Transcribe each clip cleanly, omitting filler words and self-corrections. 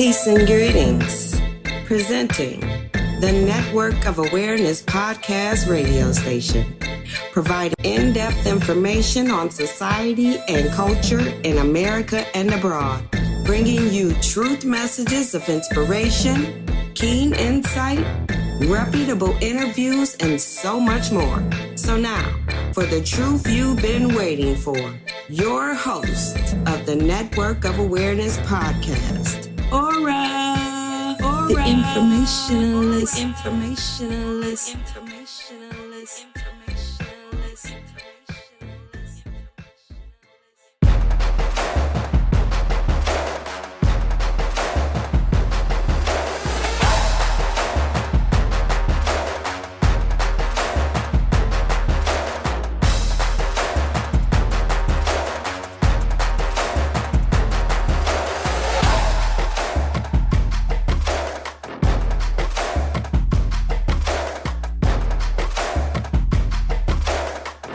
Peace and greetings. Presenting the Network of Awareness podcast radio station, providing in-depth information on society and culture in America and abroad, bringing you truth messages of inspiration, keen insight, reputable interviews, and so much more. So now, for the truth you've been waiting for, your host of the Network of Awareness podcast, Aura, the informationalist.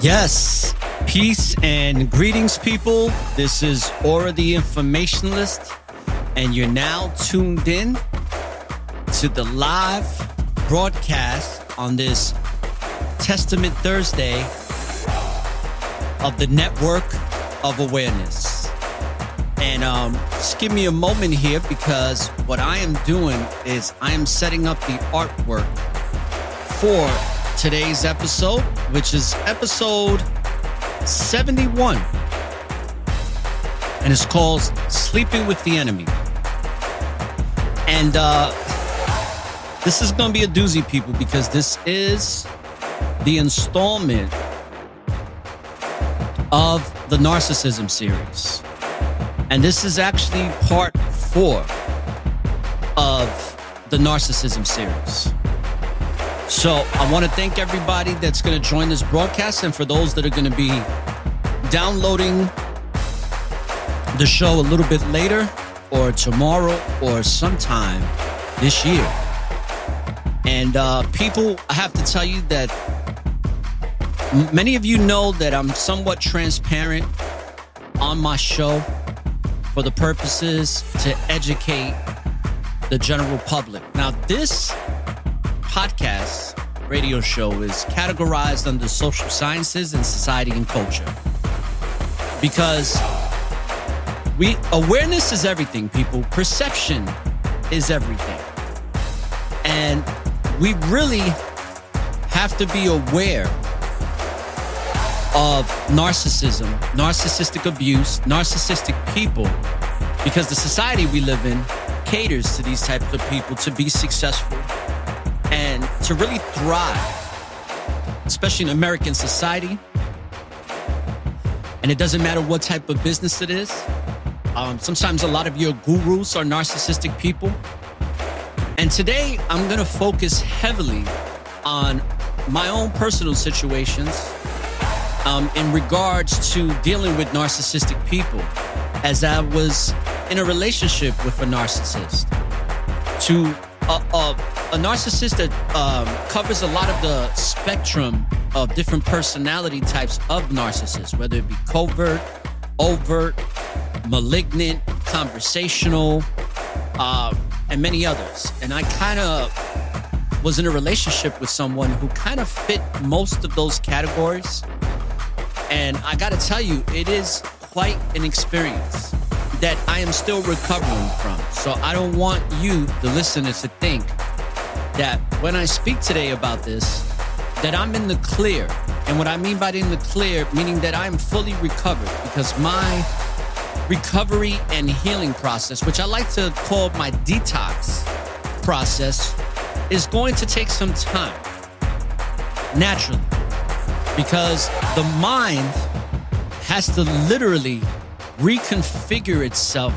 Yes, peace and greetings, people. This is Aura the Informationalist, and you're now tuned in to the live broadcast on this Testament Thursday of the Network of Awareness. And just give me a moment here, because what I am doing is I am setting up the artwork for today's episode, which is episode 71, and it's called Sleeping with the Enemy. And this is going to be a doozy, people, because this is the installment of the Narcissism series. And this is actually part 4 of the Narcissism series. So I want to thank everybody that's going to join this broadcast, and for those that are going to be downloading the show a little bit later, or tomorrow, or sometime this year. And people, I have to tell you that many of you know that I'm somewhat transparent on my show for the purposes to educate the general public. Now, this podcast radio show is categorized under social sciences and society and culture, because awareness is everything, people. Perception is everything. And we really have to be aware of narcissism, narcissistic abuse, narcissistic people, because the society we live in caters to these types of people to be successful and to really thrive, especially in American society. And it doesn't matter what type of business it is. Sometimes a lot of your gurus are narcissistic people. And today I'm going to focus heavily on my own personal situations in regards to dealing with narcissistic people, as I was in a relationship with a narcissist. A narcissist that covers a lot of the spectrum of different personality types of narcissists, whether it be covert, overt, malignant, conversational, and many others. And I kind of was in a relationship with someone who kind of fit most of those categories. And I got to tell you, it is quite an experience that I am still recovering from. So I don't want you, the listeners, to think that when I speak today about this, that I'm in the clear. And what I mean by in the clear, meaning that I'm fully recovered, because my recovery and healing process, which I like to call my detox process, is going to take some time, naturally, because the mind has to literally reconfigure itself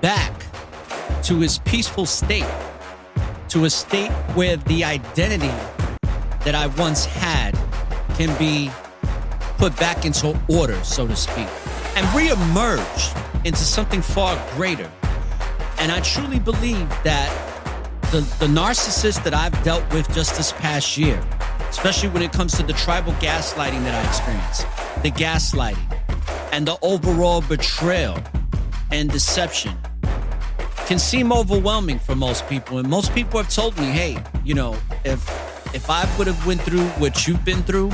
back to its peaceful state, to a state where the identity that I once had can be put back into order, so to speak, and reemerge into something far greater. And I truly believe that the narcissist that I've dealt with just this past year, especially when it comes to the tribal gaslighting that I experienced, the gaslighting and the overall betrayal and deception, can seem overwhelming for most people. And most people have told me, hey, if I would have went through what you've been through,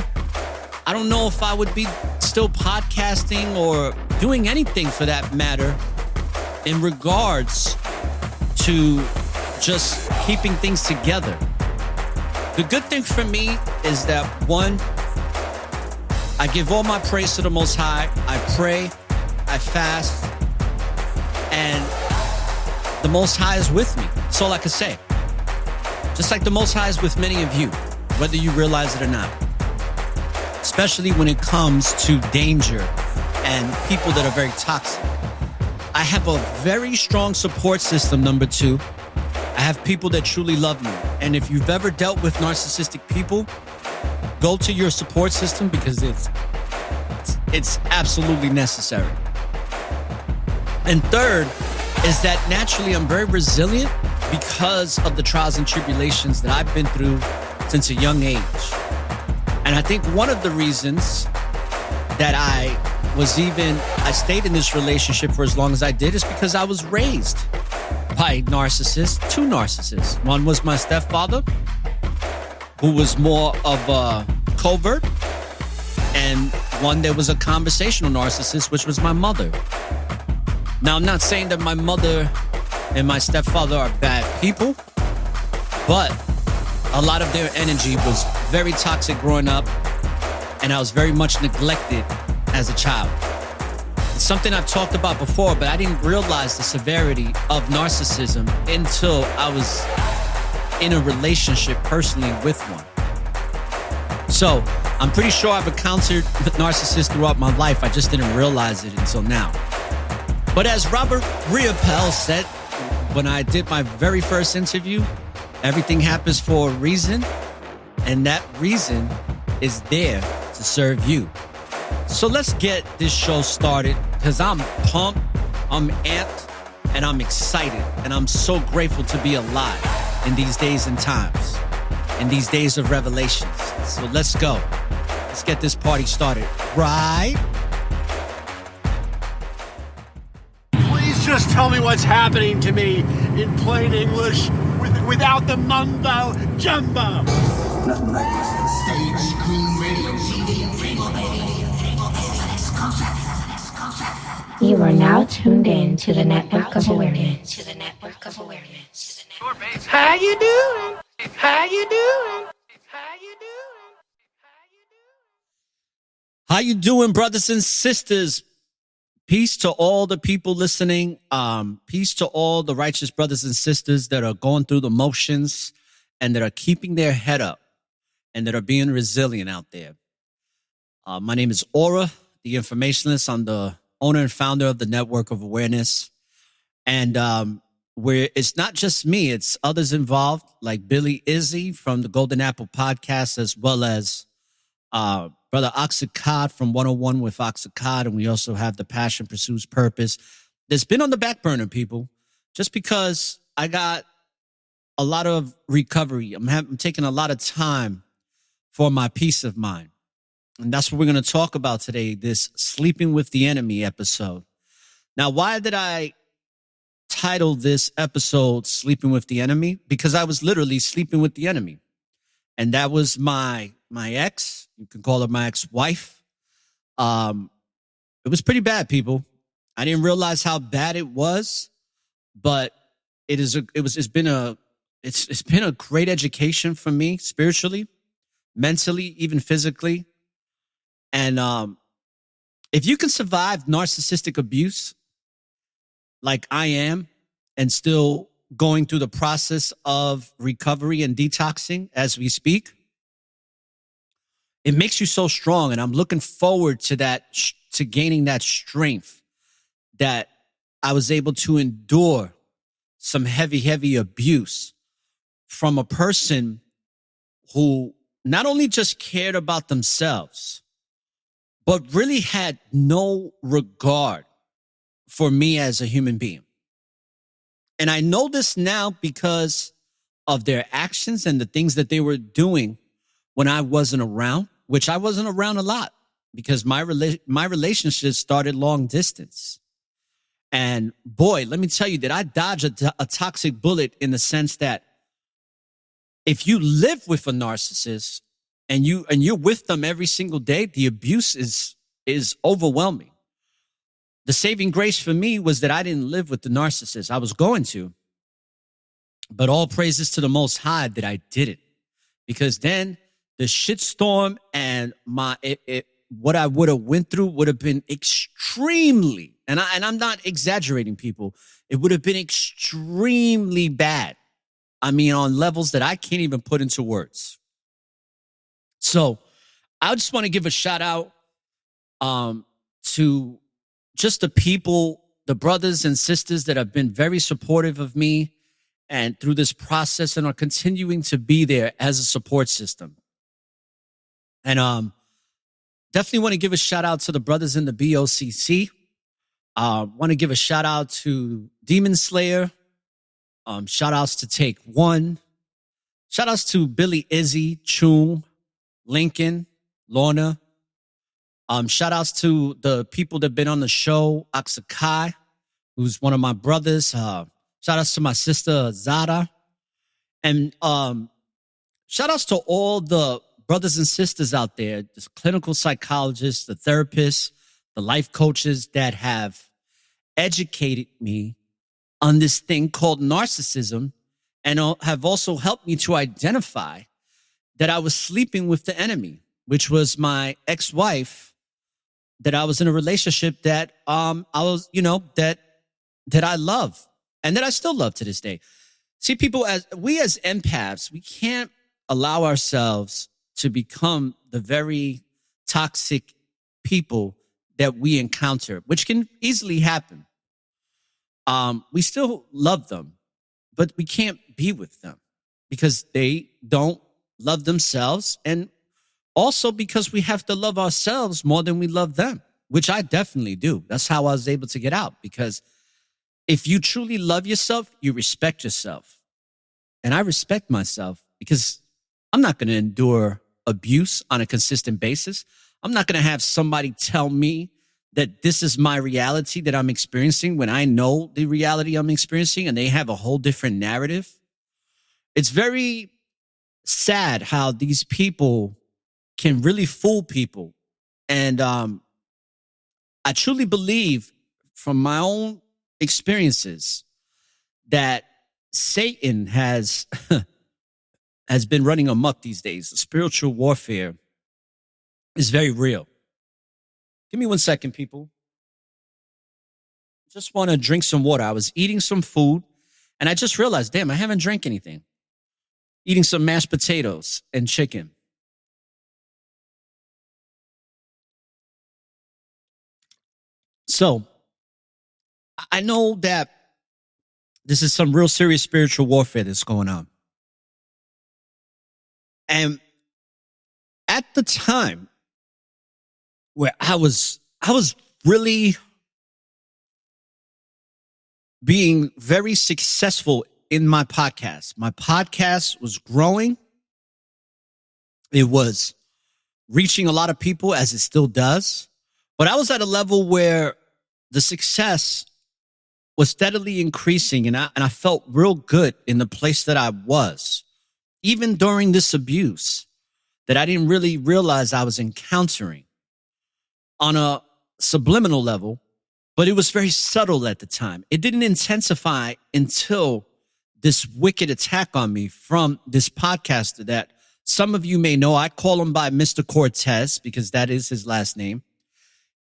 I don't know if I would be still podcasting or doing anything for that matter in regards to just keeping things together. The good thing for me is that, one, I give all my praise to the Most High. I pray, I fast, and the Most High is with me. That's all I can say. Just like the Most High is with many of you, whether you realize it or not. Especially when it comes to danger and people that are very toxic. I have a very strong support system, number two. I have people that truly love me. And if you've ever dealt with narcissistic people, go to your support system because it's absolutely necessary. And third is that naturally I'm very resilient because of the trials and tribulations that I've been through since a young age. And I think one of the reasons that I stayed in this relationship for as long as I did is because I was raised by narcissists, two narcissists. One was my stepfather, who was more of a covert, and one that was a conversational narcissist, which was my mother. Now, I'm not saying that my mother and my stepfather are bad people, but a lot of their energy was very toxic growing up, and I was very much neglected as a child. It's something I've talked about before, but I didn't realize the severity of narcissism until I was in a relationship personally with one. So I'm pretty sure I've encountered narcissists throughout my life. I just didn't realize it until now. But as Robert Riopel said when I did my very first interview, everything happens for a reason, and that reason is there to serve you. So let's get this show started because I'm pumped, I'm amped, and I'm excited. And I'm so grateful to be alive in these days and times, in these days of revelations. So let's go. Let's get this party started. Right? Please just tell me what's happening to me in plain English without the mumbo jumbo. Nothing like this. Stage, screen, radio, TV, You are now tuned in to the Network of Awareness. How you doing? How you doing? How you doing? How you doing, brothers and sisters? Peace to all the people listening. Peace to all the righteous brothers and sisters that are going through the motions and that are keeping their head up and that are being resilient out there. My name is Aura, the informationalist. I'm the owner and founder of the Network of Awareness. And where it's not just me, it's others involved, like Billy Izzy from the Golden Apple podcast, as well as Brother Oxycod from 101 with Oxycod. And we also have The Passion Pursues Purpose. That's been on the back burner, people, just because I got a lot of recovery. I'm taking a lot of time for my peace of mind. And that's what we're going to talk about today, this Sleeping with the Enemy episode. Now, why did I title this episode Sleeping with the Enemy? Because I was literally sleeping with the enemy. And that was my ex. You can call her my ex-wife. It was pretty bad, people. I didn't realize how bad it was, but it's been a great education for me spiritually, mentally, even physically. And if you can survive narcissistic abuse like I am and still going through the process of recovery and detoxing as we speak, it makes you so strong. And I'm looking forward to that, to gaining that strength that I was able to endure some heavy abuse from a person who not only just cared about themselves, but really had no regard for me as a human being. And I know this now because of their actions and the things that they were doing when I wasn't around, which I wasn't around a lot because my relationship started long distance. And boy, let me tell you that I dodge a toxic bullet in the sense that if you live with a narcissist and you're with them every single day, the abuse is overwhelming. The saving grace for me was that I didn't live with the narcissist. I was going to, but all praises to the Most High that I didn't, because then the shitstorm and what I would have went through would have been extremely, and I'm not exaggerating, people. It would have been extremely bad. I mean, on levels that I can't even put into words. So I just want to give a shout out to just the people, the brothers and sisters that have been very supportive of me and through this process and are continuing to be there as a support system. And definitely want to give a shout out to the brothers in the BOCC. Want to give a shout out to Demon Slayer. Shout outs to Take One. Shout outs to Billy, Izzy, Chung, Lincoln, Lorna. Shout outs to the people that have been on the show, Aksakai, who's one of my brothers. Shout outs to my sister, Zara. And shout outs to all the brothers and sisters out there, the clinical psychologists, the therapists, the life coaches that have educated me on this thing called narcissism and have also helped me to identify that I was sleeping with the enemy, which was my ex-wife, that I was in a relationship that I was, that I love and that I still love to this day. See, people, as empaths, we can't allow ourselves to become the very toxic people that we encounter, which can easily happen. We still love them, but we can't be with them because they don't love themselves, and also because we have to love ourselves more than we love them, which I definitely do. That's how I was able to get out, because if you truly love yourself, you respect yourself. And I respect myself because I'm not going to endure abuse on a consistent basis. I'm not going to have somebody tell me that this is my reality that I'm experiencing when I know the reality I'm experiencing and they have a whole different narrative. It's very sad how these people can really fool people. And I truly believe from my own experiences that Satan has been running amok these days. The spiritual warfare is very real. Give me 1 second, people. Just want to drink some water. I was eating some food and I just realized, damn, I haven't drank anything. Eating some mashed potatoes and chicken. So I know that this is some real serious spiritual warfare that's going on. And at the time where I was really being very successful in my podcast. My podcast was growing. It was reaching a lot of people, as it still does. But I was at a level where the success was steadily increasing, and I felt real good in the place that I was, even during this abuse that I didn't really realize I was encountering on a subliminal level, but it was very subtle at the time. It didn't intensify until this wicked attack on me from this podcaster that some of you may know. I call him by Mr. Cortez because that is his last name.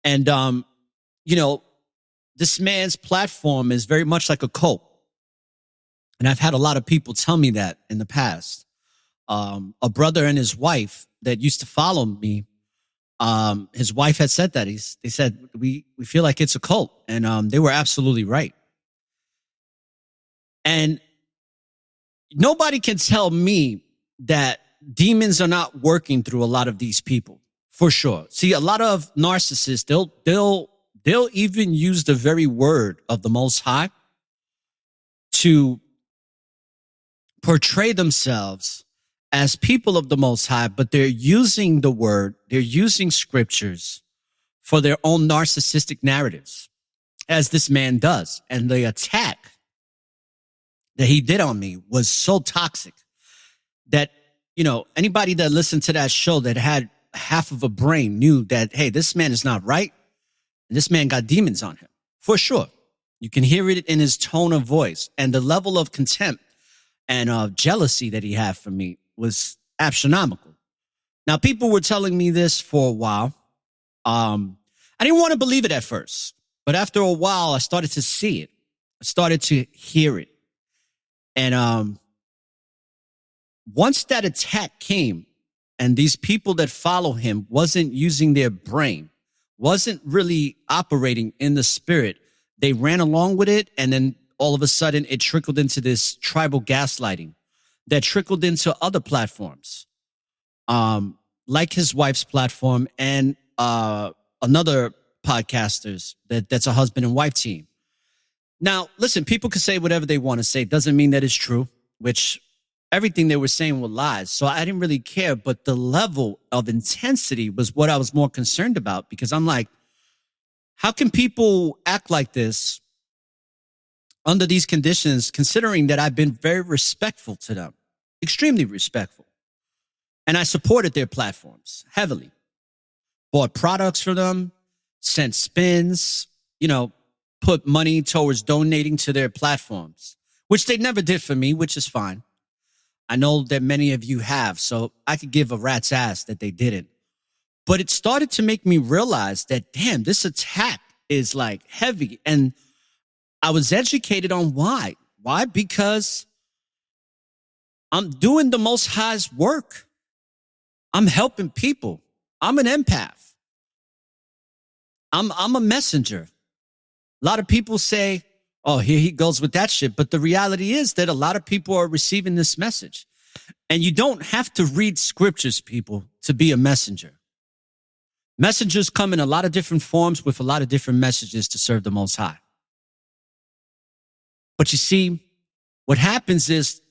And, this man's platform is very much like a cult. And I've had a lot of people tell me that in the past. A brother and his wife that used to follow me, his wife had said that. They said, we feel like it's a cult. And they were absolutely right. And nobody can tell me that demons are not working through a lot of these people, for sure. See, a lot of narcissists, they'll even use the very word of the Most High to portray themselves as people of the Most High, but they're using the word, they're using scriptures for their own narcissistic narratives. as this man does. And the attack that he did on me was so toxic that, anybody that listened to that show that had half of a brain knew that, hey, this man is not right. And this man got demons on him, for sure. You can hear it in his tone of voice, and the level of contempt and jealousy that he had for me was astronomical. Now, people were telling me this for a while. I didn't want to believe it at first, but after a while, I started to see it. I started to hear it. And once that attack came, and these people that follow him wasn't using their brain, wasn't really operating in the spirit, they ran along with it, and then all of a sudden it trickled into this tribal gaslighting that trickled into other platforms, like his wife's platform and another podcasters that's a husband and wife team. Now, listen, people can say whatever they want to say. Doesn't mean that it's true, which everything they were saying were lies. So I didn't really care, but the level of intensity was what I was more concerned about, because I'm like, how can people act like this under these conditions, considering that I've been very respectful to them, extremely respectful. And I supported their platforms heavily, bought products for them, sent spins, put money towards donating to their platforms, which they never did for me, which is fine. I know that many of you have, so I could give a rat's ass that they didn't. But it started to make me realize that, damn, this attack is like heavy. And I was educated on why. Why? Because I'm doing the Most High's work. I'm helping people. I'm an empath. I'm a messenger. A lot of people say, oh, here he goes with that shit. But the reality is that a lot of people are receiving this message. And you don't have to read scriptures, people, to be a messenger. Messengers come in a lot of different forms with a lot of different messages to serve the Most High. But you see, what happens is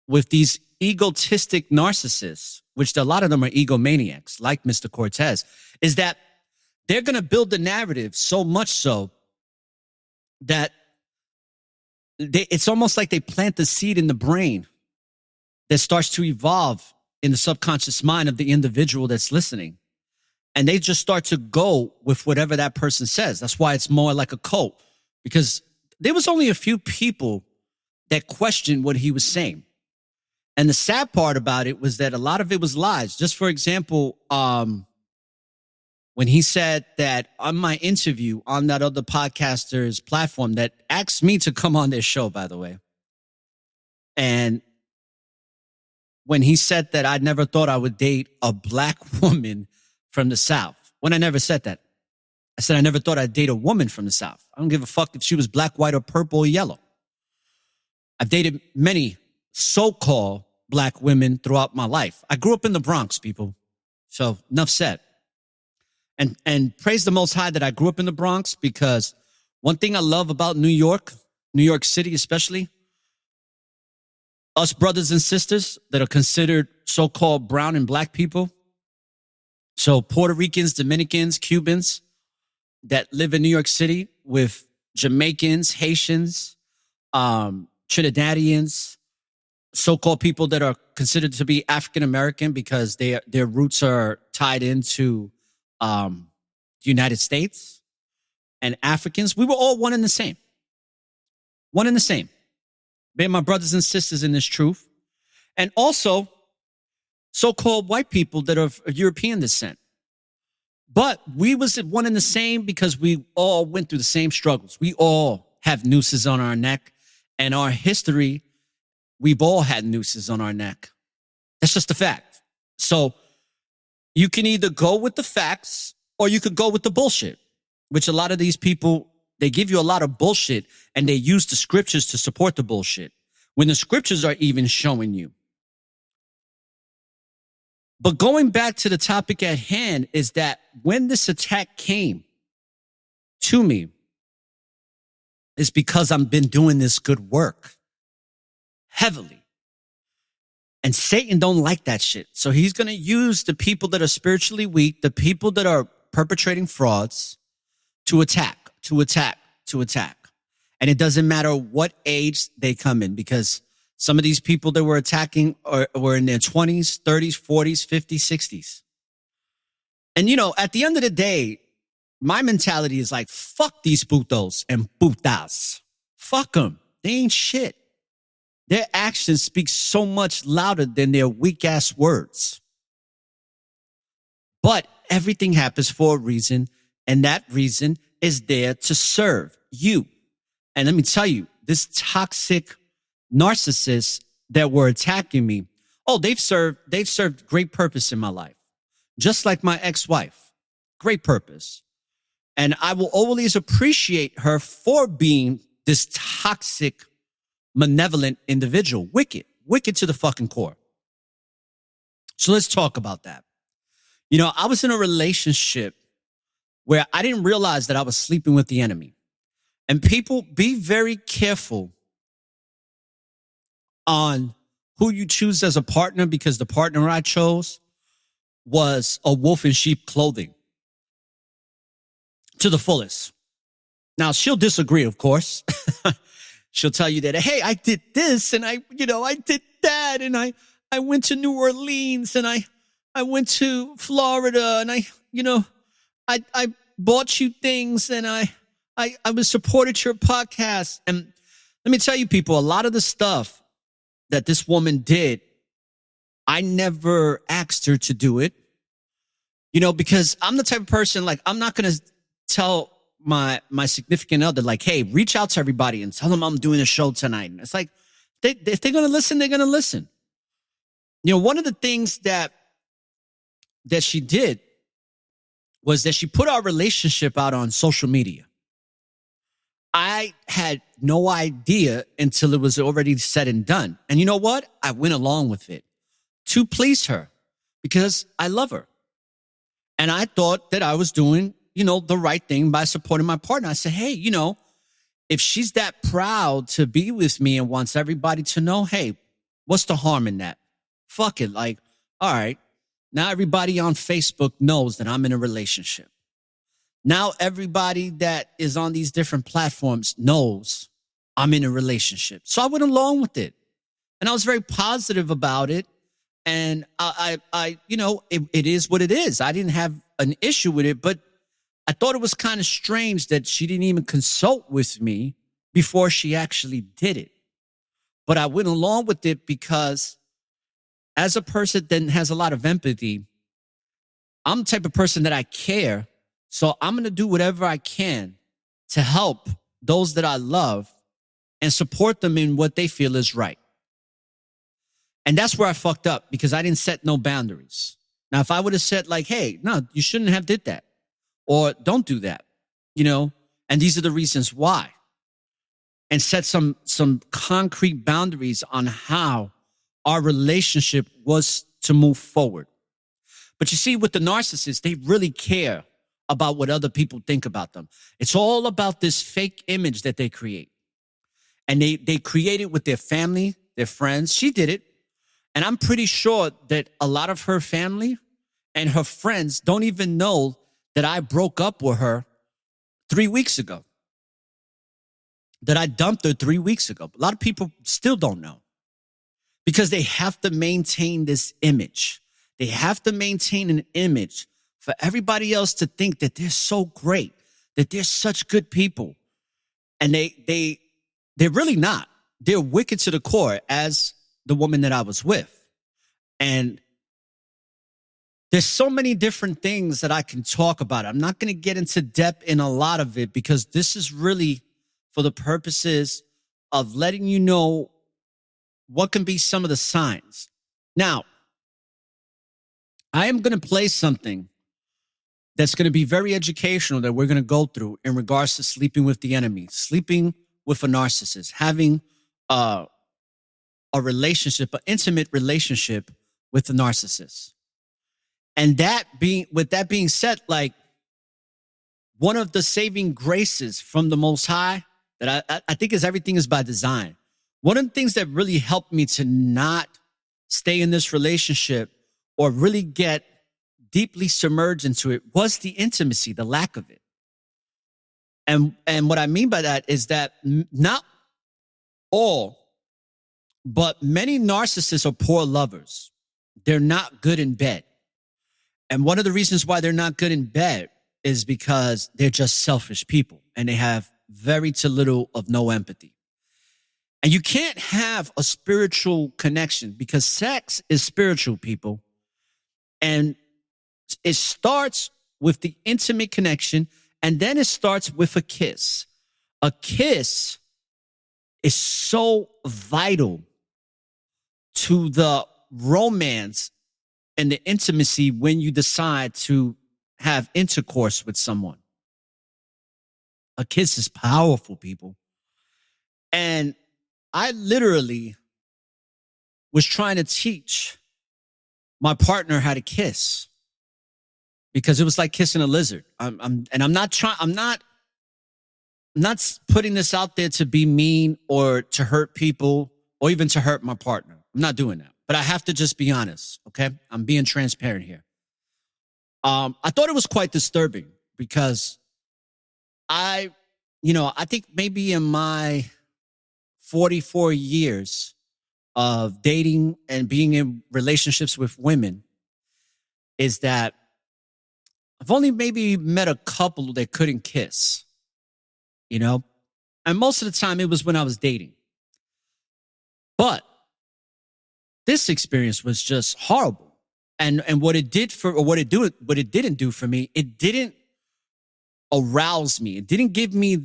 with these egotistic narcissists, which a lot of them are egomaniacs, like Mr. Cortez, is that they're going to build the narrative so much so that it's almost like they plant the seed in the brain that starts to evolve in the subconscious mind of the individual that's listening. And they just start to go with whatever that person says. That's why it's more like a cult, because there was only a few people that questioned what he was saying. And the sad part about it was that a lot of it was lies. Just for example, when he said that on my interview on that other podcaster's platform that asked me to come on their show, by the way. And when he said that I never thought I would date a black woman from the South, when I never said that. I said I never thought I'd date a woman from the South. I don't give a fuck if she was black, white, or purple or yellow. I've dated many so-called black women throughout my life. I grew up in the Bronx, people. So enough said. And praise the Most High that I grew up in the Bronx, because one thing I love about New York City especially, us brothers and sisters that are considered so-called brown and black people, so Puerto Ricans, Dominicans, Cubans that live in New York City with Jamaicans, Haitians, Trinidadians, so-called people that are considered to be African-American because their roots are tied into the United States, and Africans. We were all one and the same. One and the same. Being my brothers and sisters in this truth. And also so-called white people that are of European descent. But we was one and the same because we all went through the same struggles. We all have nooses on our neck. And our history, we've all had nooses on our neck. That's just a fact. So you can either go with the facts or you could go with the bullshit, which a lot of these people, they give you a lot of bullshit and they use the scriptures to support the bullshit when the scriptures are even showing you. But going back to the topic at hand is that when this attack came to me, it's because I've been doing this good work heavily. And Satan don't like that shit. So he's going to use the people that are spiritually weak, the people that are perpetrating frauds to attack, to attack. And it doesn't matter what age they come in, because some of these people that were attacking were in their 20s, 30s, 40s, 50s, 60s. And, you know, at the end of the day, my mentality is like, fuck these putos and putas. Fuck them. They ain't shit. Their actions speak so much louder than their weak-ass words. But everything happens for a reason, and that reason is there to serve you. And let me tell you, this toxic narcissists that were attacking me, they've served great purpose in my life. Just like my ex-wife. Great purpose. And I will always appreciate her for being this toxic, malevolent individual. Wicked to the fucking core. So let's talk about that. You know, I was in a relationship where I didn't realize that I was sleeping with the enemy. And people, be very careful on who you choose as a partner, because the partner I chose was a wolf in sheep clothing to the fullest. Now, she'll disagree, of course. She'll tell you that, hey, I did this and I did that. And I went to New Orleans and I went to Florida and I bought you things and I was supported your podcast. And let me tell you, people, a lot of the stuff that this woman did, I never asked her to do it, because I'm the type of person, like, I'm not going to tell my significant other, like, hey, reach out to everybody and tell them I'm doing a show tonight. And it's like, if they're going to listen, they're going to listen. One of the things that she did was that she put our relationship out on social media. I had no idea until it was already said and done. And you know what? I went along with it to please her because I love her. And I thought that I was doing, the right thing by supporting my partner. I said, hey, if she's that proud to be with me and wants everybody to know, hey, what's the harm in that? Fuck it. Like, all right, now everybody on Facebook knows that I'm in a relationship. Now everybody that is on these different platforms knows I'm in a relationship. So I went along with it. And I was very positive about it. And it is what it is. I didn't have an issue with it, but I thought it was kind of strange that she didn't even consult with me before she actually did it. But I went along with it because as a person that has a lot of empathy, I'm the type of person that I care. So I'm going to do whatever I can to help those that I love and support them in what they feel is right. And that's where I fucked up, because I didn't set no boundaries. Now, if I would have said like, hey, no, you shouldn't have did that, or don't do that, and these are the reasons why, and set some concrete boundaries on how our relationship was to move forward. But you see, with the narcissists, they really care about what other people think about them. It's all about this fake image that they create. And they create it with their family, their friends. She did it. And I'm pretty sure that a lot of her family and her friends don't even know that I broke up with her 3 weeks ago. That I dumped her 3 weeks ago. A lot of people still don't know. Because they have to maintain this image. They have to maintain an image for everybody else to think that they're so great, that they're such good people. And they're really not. They're wicked to the core, as the woman that I was with. And there's so many different things that I can talk about. I'm not going to get into depth in a lot of it, because this is really for the purposes of letting you know what can be some of the signs. Now, I am going to play something that's going to be very educational that we're going to go through in regards to sleeping with the enemy, sleeping with a narcissist, having a relationship, an intimate relationship with the narcissist. And with that being said, like, one of the saving graces from the Most High that I think is everything is by design. One of the things that really helped me to not stay in this relationship or really get deeply submerged into it was the intimacy, the lack of it. And what I mean by that is that not all, but many narcissists are poor lovers. They're not good in bed. And one of the reasons why they're not good in bed is because they're just selfish people and they have very to little of no empathy. And you can't have a spiritual connection because sex is spiritual, people. And it starts with the intimate connection, and then it starts with a kiss. A kiss is so vital to the romance and the intimacy when you decide to have intercourse with someone. A kiss is powerful, people. And I literally was trying to teach my partner how to kiss because it was like kissing a lizard. I'm not putting this out there to be mean or to hurt people or even to hurt my partner. I'm not doing that. But I have to just be honest, okay? I'm being transparent here. I thought it was quite disturbing because I think maybe in my 44 years of dating and being in relationships with women is that I've only maybe met a couple that couldn't kiss, and most of the time it was when I was dating. But this experience was just horrible. And what it didn't do for me, it didn't arouse me. It didn't give me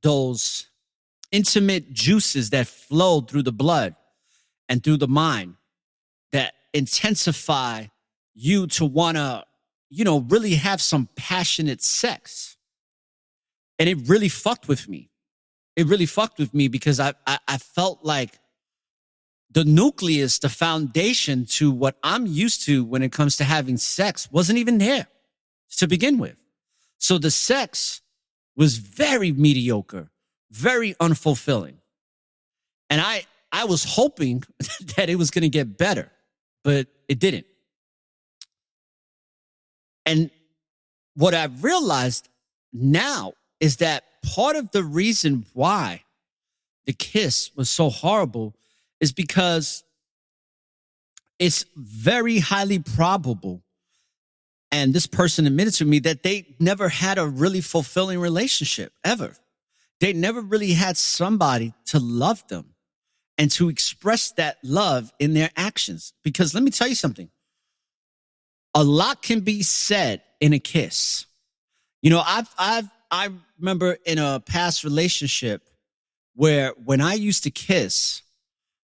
those intimate juices that flow through the blood and through the mind that intensify you to want to, really have some passionate sex. And it really fucked with me. It really fucked with me because I felt like the nucleus, the foundation to what I'm used to when it comes to having sex wasn't even there to begin with. So the sex was very mediocre, very unfulfilling. And I was hoping that it was going to get better, but it didn't. And what I've realized now is that part of the reason why the kiss was so horrible is because it's very highly probable, and this person admitted to me, that they never had a really fulfilling relationship ever. They never really had somebody to love them and to express that love in their actions. Because let me tell you something. A lot can be said in a kiss. I remember in a past relationship where when I used to kiss,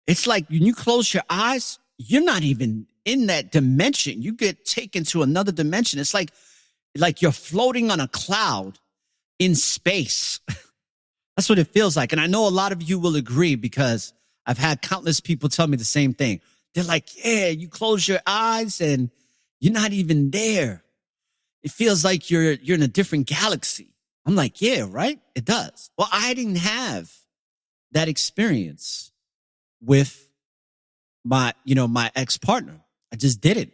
it's like when you close your eyes, you're not even in that dimension. You get taken to another dimension. It's like you're floating on a cloud in space. That's what it feels like. And I know a lot of you will agree because I've had countless people tell me the same thing. They're like, yeah, you close your eyes and you're not even there. It feels like you're in a different galaxy. I'm like, yeah, right? It does. Well, I didn't have that experience with my ex-partner. I just didn't.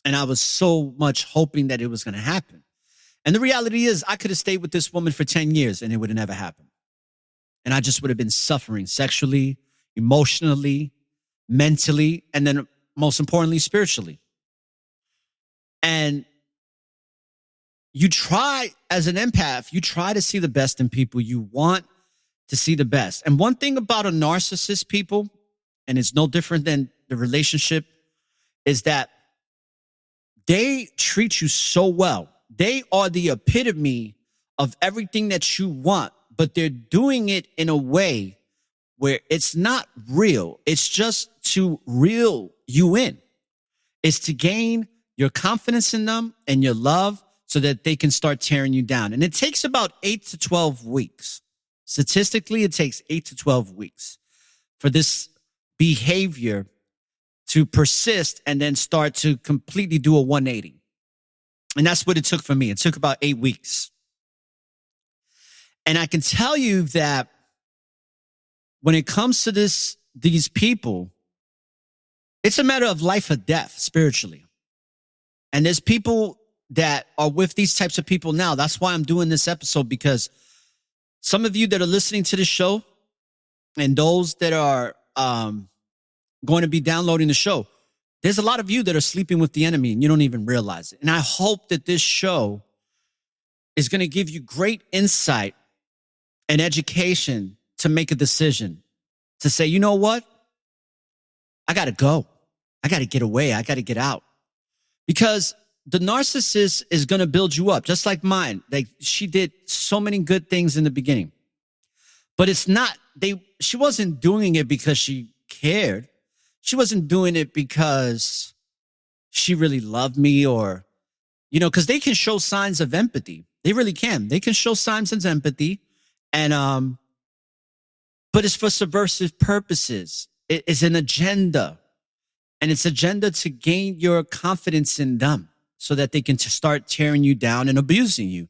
And I was so much hoping that it was going to happen. And the reality is I could have stayed with this woman for 10 years and it would have never happened. And I just would have been suffering sexually, emotionally, mentally, and then most importantly, spiritually. And you try, as an empath, you try to see the best in people. You want to see the best. And one thing about a narcissist, people, and it's no different than the relationship, is that they treat you so well. They are the epitome of everything that you want, but they're doing it in a way where it's not real. It's just to reel you in. It's to gain your confidence in them and your love so that they can start tearing you down. And it takes about 8 to 12 weeks. Statistically, it takes 8 to 12 weeks for this behavior to persist and then start to completely do a 180. And that's what it took for me. It took about 8 weeks. And I can tell you that when it comes to these people, it's a matter of life or death spiritually. And there's people that are with these types of people now. That's why I'm doing this episode, because some of you that are listening to the show and those that are going to be downloading the show, there's a lot of you that are sleeping with the enemy and you don't even realize it. And I hope that this show is going to give you great insight and education to make a decision to say, you know what? I got to go. I got to get away. I got to get out. Because the narcissist is going to build you up, just like mine. She did so many good things in the beginning. But it's not, she wasn't doing it because she cared. She wasn't doing it because she really loved me, or, because they can show signs of empathy. They really can. They can show signs of empathy. And, but it's for subversive purposes. It's an agenda. And it's agenda to gain your confidence in them so that they can start tearing you down and abusing you.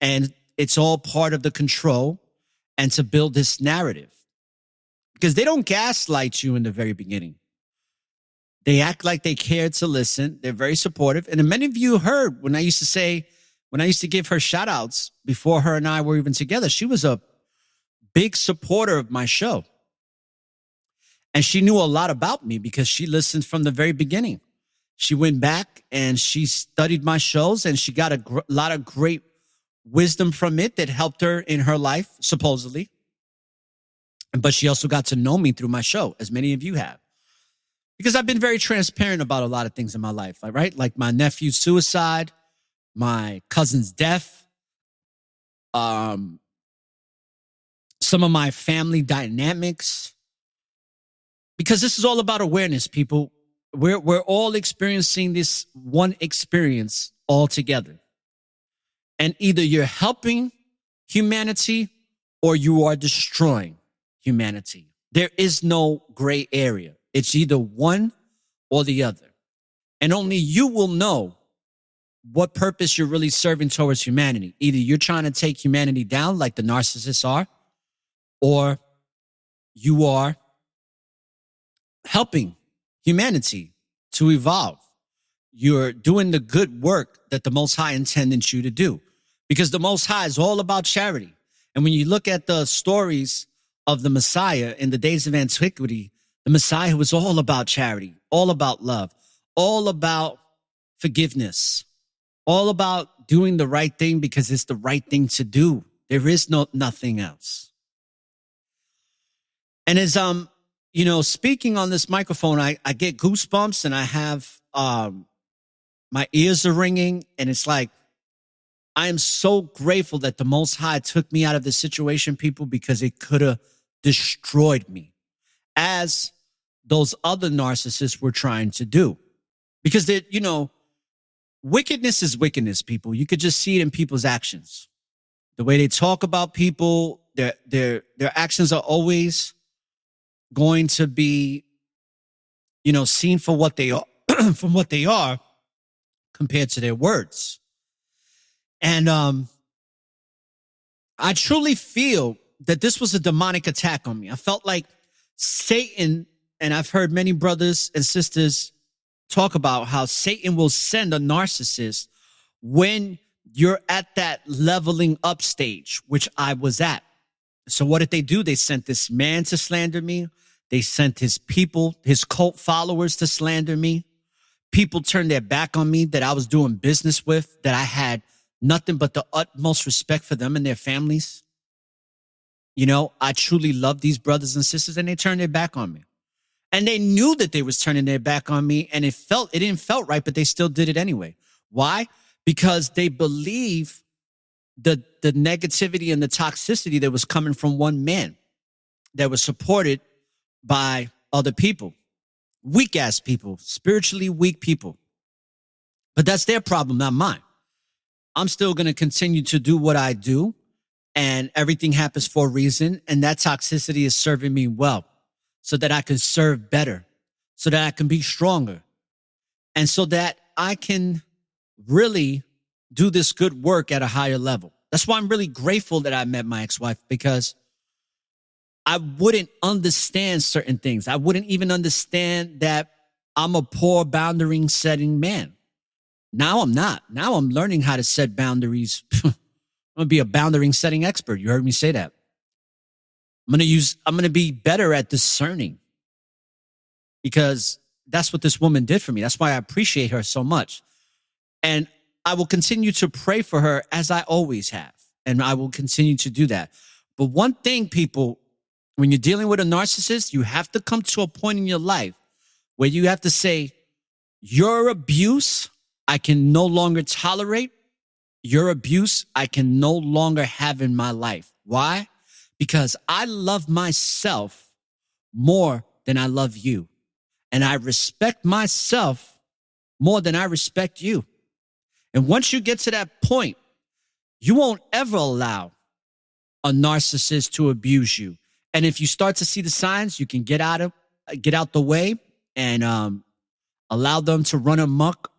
And it's all part of the control and to build this narrative. Because they don't gaslight you in the very beginning. They act like they care to listen. They're very supportive. And many of you heard when I used to give her shout outs before her and I were even together, she was a big supporter of my show. And she knew a lot about me because she listened from the very beginning. She went back and she studied my shows, and she got a lot of great wisdom from it that helped her in her life, supposedly. But she also got to know me through my show, as many of you have. Because I've been very transparent about a lot of things in my life, right? Like my nephew's suicide, my cousin's death, some of my family dynamics. Because this is all about awareness, people. We're all experiencing this one experience all together. And either you're helping humanity or you are destroying humanity. There is no gray area. It's either one or the other. And only you will know what purpose you're really serving towards humanity. Either you're trying to take humanity down like the narcissists are, or you are helping humanity to evolve. You're doing the good work that the Most High intended you to do, because the Most High is all about charity. And when you look at the stories of the Messiah in the days of antiquity, the Messiah was all about charity, all about love, all about forgiveness, all about doing the right thing because it's the right thing to do. There is nothing else. And as speaking on this microphone, I get goosebumps, and I have my ears are ringing, and it's like, I am so grateful that the Most High took me out of this situation, people, because it could have destroyed me, as those other narcissists were trying to do. Because wickedness is wickedness, people. You could just see it in people's actions. The way they talk about people, their actions are always going to be, seen for what they are, from what they are compared to their words. And I truly feel that this was a demonic attack on me. I felt like Satan, and I've heard many brothers and sisters talk about how Satan will send a narcissist when you're at that leveling up stage, which I was at. So what did they do? They sent this man to slander me. They sent his people, his cult followers, to slander me. People turned their back on me that I was doing business with, that I had nothing but the utmost respect for them and their families. I truly love these brothers and sisters, and they turned their back on me. And they knew that they was turning their back on me, and it didn't felt right, but they still did it anyway. Why? Because they believe the negativity and the toxicity that was coming from one man that was supported by other people. Weak ass people, spiritually weak people. But that's their problem, not mine. I'm still going to continue to do what I do, and everything happens for a reason. And that toxicity is serving me well, so that I can serve better, so that I can be stronger, and so that I can really do this good work at a higher level. That's why I'm really grateful that I met my ex-wife, because I wouldn't understand certain things. I wouldn't even understand that I'm a poor boundary setting man. Now I'm not. Now I'm learning how to set boundaries. I'm going to be a boundary setting expert. You heard me say that. I'm going to be better at discerning, because that's what this woman did for me. That's why I appreciate her so much. And I will continue to pray for her as I always have. And I will continue to do that. But one thing, people, when you're dealing with a narcissist, you have to come to a point in your life where you have to say, your abuse, I can no longer tolerate. Your abuse, I can no longer have in my life. Why? Because I love myself more than I love you. And I respect myself more than I respect you. And once you get to that point, you won't ever allow a narcissist to abuse you. And if you start to see the signs, you can get out the way and allow them to run amok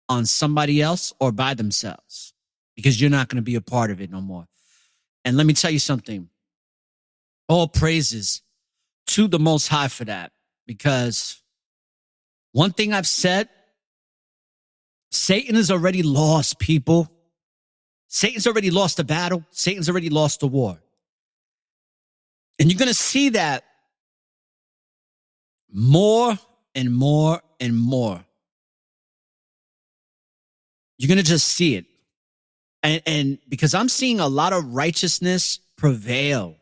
on somebody else or by themselves, because you're not going to be a part of it no more. And let me tell you something. All praises to the Most High for that, because one thing I've said, Satan has already lost, people. Satan's already lost the battle. Satan's already lost the war. And you're going to see that more and more and more. You're going to just see it. And because I'm seeing a lot of righteousness prevail.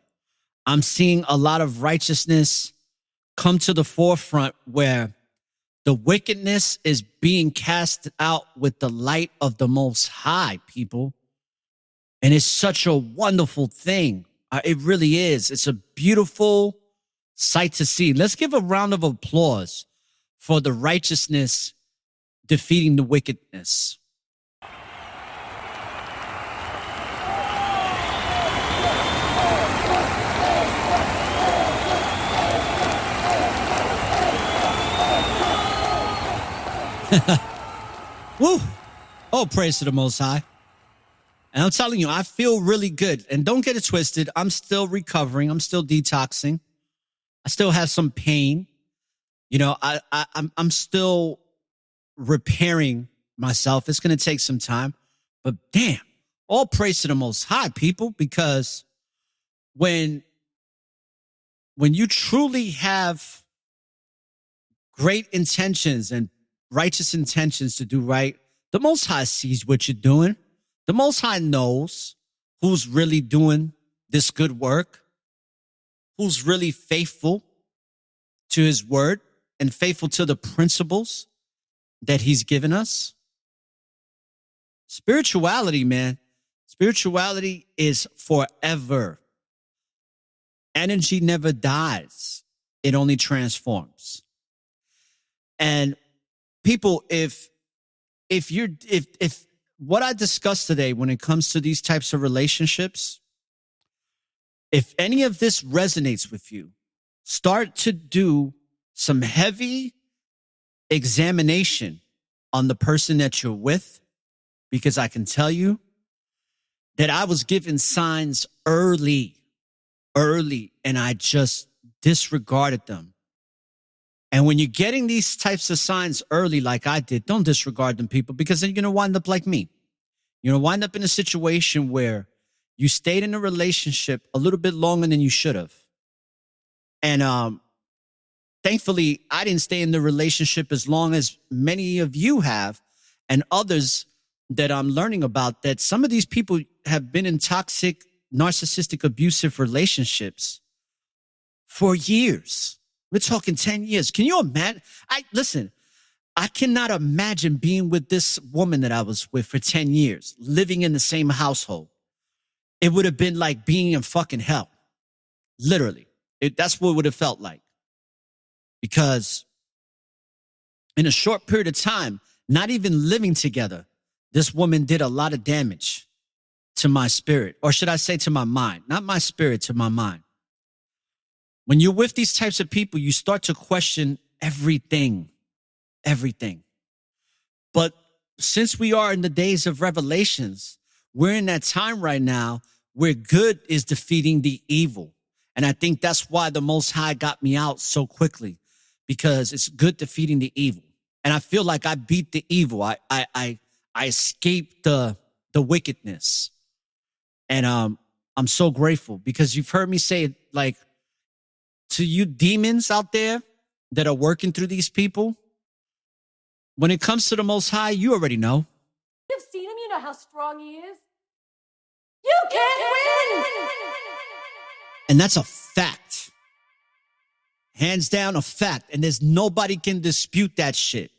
I'm seeing a lot of righteousness come to the forefront, where the wickedness is being cast out with the light of the Most High, people. And it's such a wonderful thing. It really is. It's a beautiful sight to see. Let's give a round of applause for the righteousness defeating the wickedness. Woo! Oh, praise to the Most High. And I'm telling you, I feel really good. And don't get it twisted. I'm still recovering. I'm still detoxing. I still have some pain. You know, I'm still repairing myself. It's going to take some time. But damn, all praise to the Most High, people, because when you truly have great intentions and righteous intentions to do right, the Most High sees what you're doing. The Most High knows who's really doing this good work, who's really faithful to his word and faithful to the principles that he's given us. Spirituality, man. Spirituality is forever. Energy never dies. It only transforms. And people, if what I discussed today when it comes to these types of relationships, if any of this resonates with you, start to do some heavy examination on the person that you're with, because I can tell you that I was given signs early, and I just disregarded them. And when you're getting these types of signs early, like I did, don't disregard them, people, because then you're going to wind up like me. You're going to wind up in a situation where you stayed in a relationship a little bit longer than you should have. And thankfully, I didn't stay in the relationship as long as many of you have, and others that I'm learning about, that some of these people have been in toxic, narcissistic, abusive relationships for years. We're talking 10 years. Can you imagine? I cannot imagine being with this woman that I was with for 10 years, living in the same household. It would have been like being in fucking hell. Literally. That's what it would have felt like. Because in a short period of time, not even living together, this woman did a lot of damage to my spirit, or should I say to my mind, not my spirit, to my mind. When you're with these types of people, you start to question everything. But since we are in the days of revelations, we're in that time right now where good is defeating the evil. And I think that's why the Most High got me out so quickly, because it's good defeating the evil. And I feel like I beat the evil. I I escaped the wickedness. And I'm so grateful because you've heard me say, like, to you demons out there that are working through these people, when it comes to the Most High, you already know. You've seen him, you know how strong he is. You can't win! And that's a fact. Hands down, a fact. And there's nobody can dispute that shit.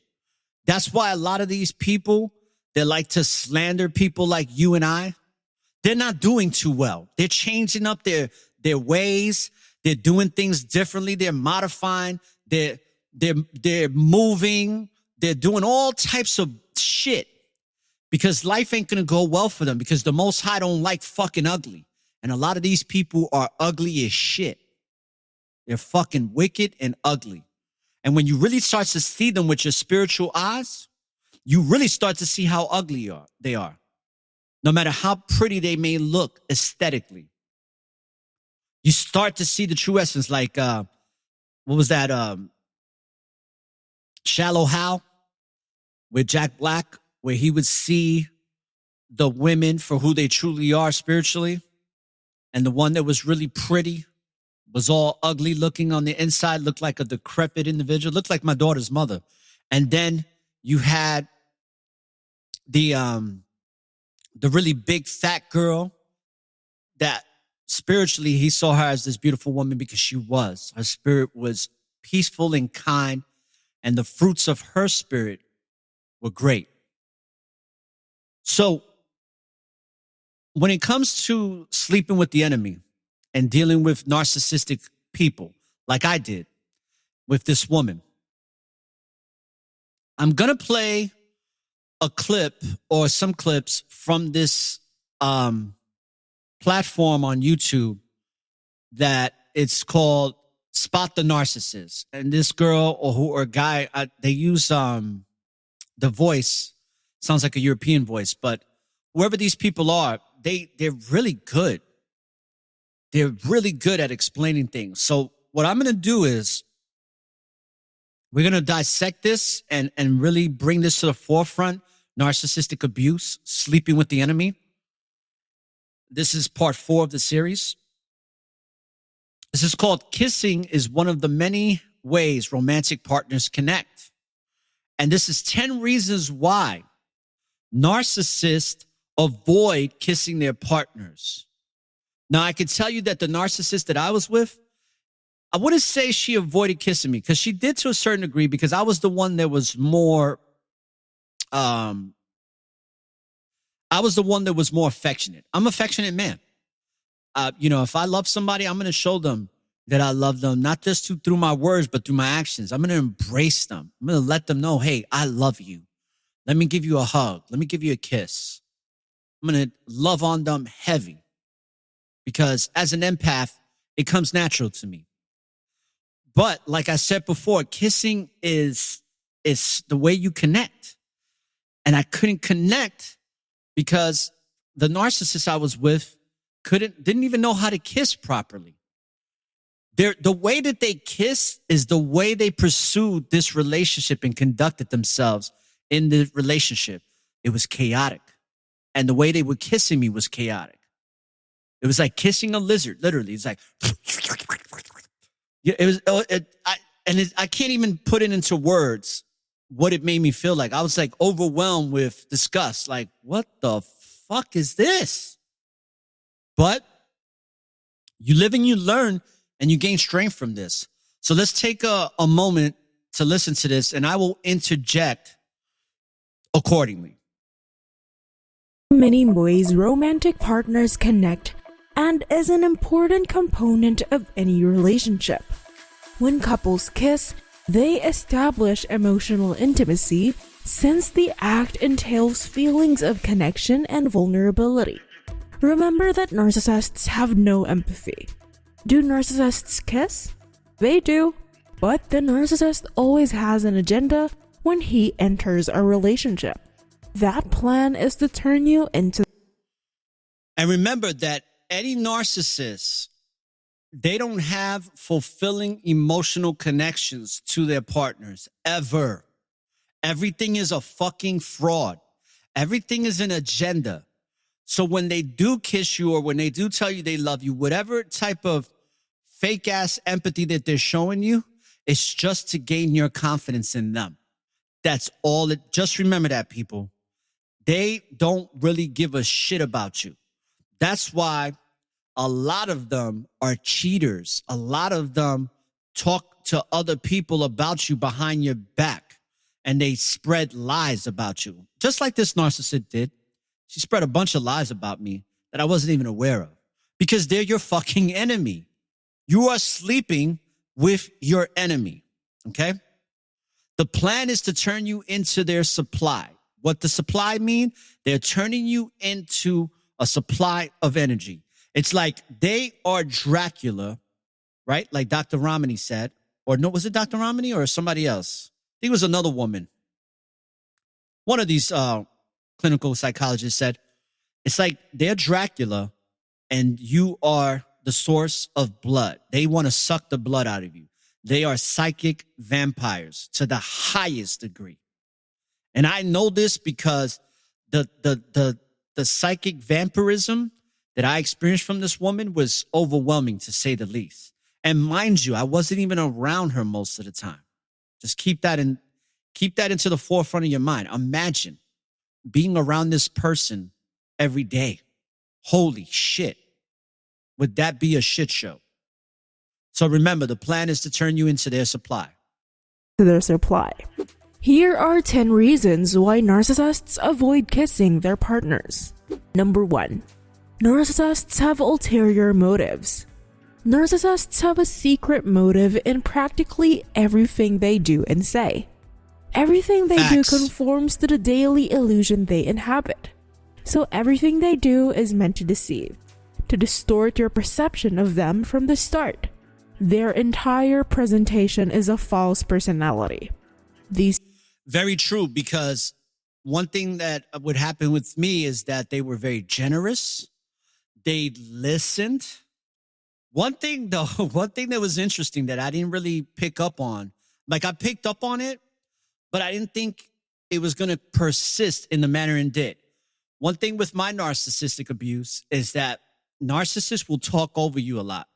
That's why a lot of these people that like to slander people like you and I, they're not doing too well. They're changing up their ways. They're doing things differently. They're modifying. They're moving. They're doing all types of shit because life ain't gonna go well for them because the Most High don't like fucking ugly. And a lot of these people are ugly as shit. They're fucking wicked and ugly. And when you really start to see them with your spiritual eyes, you really start to see how ugly they are. No matter how pretty they may look aesthetically. You start to see the true essence. Like, what was that? Shallow Hal with Jack Black, where he would see the women for who they truly are spiritually. And the one that was really pretty was all ugly looking on the inside, looked like a decrepit individual, looked like my daughter's mother. And then you had the really big fat girl that spiritually he saw her as this beautiful woman because her spirit was peaceful and kind, and the fruits of her spirit were great. So when it comes to sleeping with the enemy and dealing with narcissistic people like I did with this woman, I'm going to play a clip or some clips from this platform on YouTube that it's called Spot the Narcissist. And this girl or guy, they use the voice, sounds like a European voice, but whoever these people are, they're really good. They're really good at explaining things. So what I'm going to do is we're going to dissect this and really bring this to the forefront. Narcissistic abuse, sleeping with the enemy. This is part 4 of the series. This is called Kissing is One of the Many Ways Romantic Partners Connect. And this is 10 reasons why narcissists avoid kissing their partners. Now, I can tell you that the narcissist that I was with, I wouldn't say she avoided kissing me because she did to a certain degree because I was the one that was more affectionate. I'm an affectionate man. If I love somebody, I'm going to show them that I love them, not just through my words, but through my actions. I'm going to embrace them. I'm going to let them know, hey, I love you. Let me give you a hug. Let me give you a kiss. I'm going to love on them heavy because as an empath, it comes natural to me. But like I said before, kissing is the way you connect. And I couldn't connect because the narcissist I was with didn't even know how to kiss properly. The way that they kiss is the way they pursued this relationship and conducted themselves in the relationship. It was chaotic. And the way they were kissing me was chaotic. It was like kissing a lizard, literally. It's like, I can't even put it into words what it made me feel like. I was like overwhelmed with disgust. Like, what the fuck is this? But you live and you learn and you gain strength from this. So let's take a moment to listen to this and I will interject accordingly. Many ways romantic partners connect and is an important component of any relationship. When couples kiss, they establish emotional intimacy since the act entails feelings of connection and vulnerability. Remember that narcissists have no empathy. Do narcissists kiss? They do, but the narcissist always has an agenda when he enters a relationship. That plan is to turn you into... And remember that any narcissist, they don't have fulfilling emotional connections to their partners, ever. Everything is a fucking fraud. Everything is an agenda. So when they do kiss you or when they do tell you they love you, whatever type of fake ass empathy that they're showing you, it's just to gain your confidence in them. That's all it. Just remember that, people. They don't really give a shit about you. That's why a lot of them are cheaters. A lot of them talk to other people about you behind your back, and they spread lies about you. Just like this narcissist did. She spread a bunch of lies about me that I wasn't even aware of because they're your fucking enemy. You are sleeping with your enemy, okay? The plan is to turn you into their supply. What the supply mean? They're turning you into a supply of energy. It's like they are Dracula, right? Like Dr. Romney said. Or no, was it Dr. Romney or somebody else? I think it was another woman. One of these clinical psychologists said, it's like they're Dracula and you are the source of blood. They want to suck the blood out of you. They are psychic vampires to the highest degree. And I know this because the psychic vampirism that I experienced from this woman was overwhelming, to say the least. And mind you, I wasn't even around her most of the time. Just keep that into the forefront of your mind. Imagine being around this person every day. Holy shit. Would that be a shit show? So remember, the plan is to turn you into their supply. Here are 10 reasons why narcissists avoid kissing their partners. Number 1. Narcissists have ulterior motives. Narcissists have a secret motive in practically everything they do and say. Everything they do conforms to the daily illusion they inhabit. So everything they do is meant to deceive, to distort your perception of them from the start. Their entire presentation is a false personality. Very true, because one thing that would happen with me is that they were very generous. They listened. One thing that was interesting that I didn't really pick up on, like I picked up on it, but I didn't think it was going to persist in the manner it did. One thing with my narcissistic abuse is that narcissists will talk over you a lot.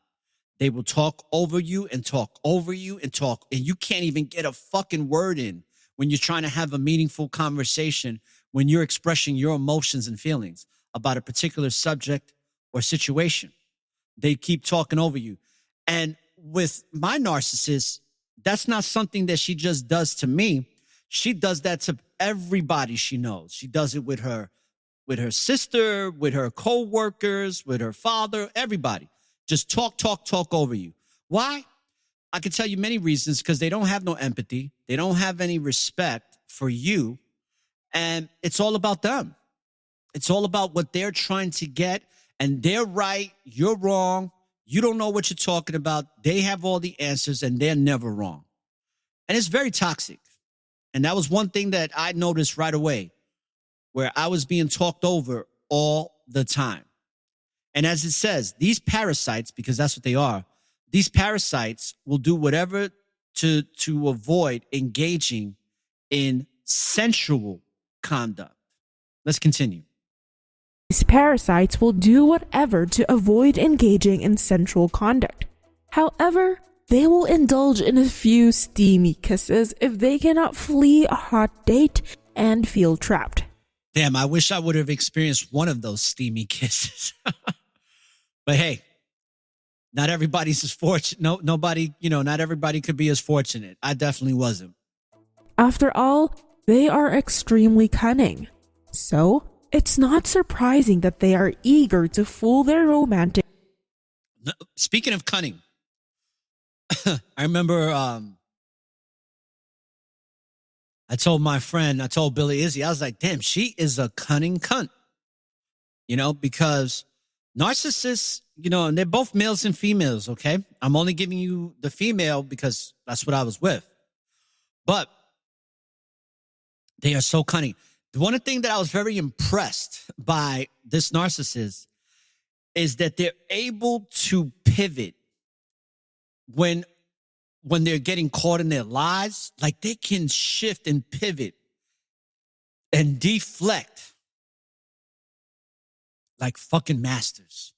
They will talk over you and talk over you and talk, and you can't even get a fucking word in when you're trying to have a meaningful conversation, when you're expressing your emotions and feelings about a particular subject or situation. They keep talking over you. And with my narcissist, that's not something that she just does to me. She does that to everybody she knows. She does it with her sister, with her co-workers, with her father, everybody. Just talk over you. Why? I can tell you many reasons, because they don't have no empathy. They don't have any respect for you. And it's all about them. It's all about what they're trying to get. And they're right. You're wrong. You don't know what you're talking about. They have all the answers and they're never wrong. And it's very toxic. And that was one thing that I noticed right away, where I was being talked over all the time. And as it says, these parasites, because that's what they are, these parasites will do whatever to avoid engaging in sensual conduct. Let's continue. These parasites will do whatever to avoid engaging in sensual conduct. However, they will indulge in a few steamy kisses if they cannot flee a hot date and feel trapped. Damn, I wish I would have experienced one of those steamy kisses. But hey, not everybody's as fortunate. Not everybody could be as fortunate. I definitely wasn't. After all, they are extremely cunning. So, it's not surprising that they are eager to fool their romantic. Speaking of cunning, I remember I told Billy Izzy, I was like, damn, she is a cunning cunt. Because narcissists, and they're both males and females, okay? I'm only giving you the female because that's what I was with. But they are so cunning. The one thing that I was very impressed by this narcissist is that they're able to pivot when they're getting caught in their lies. Like, they can shift and pivot and deflect like fucking masters.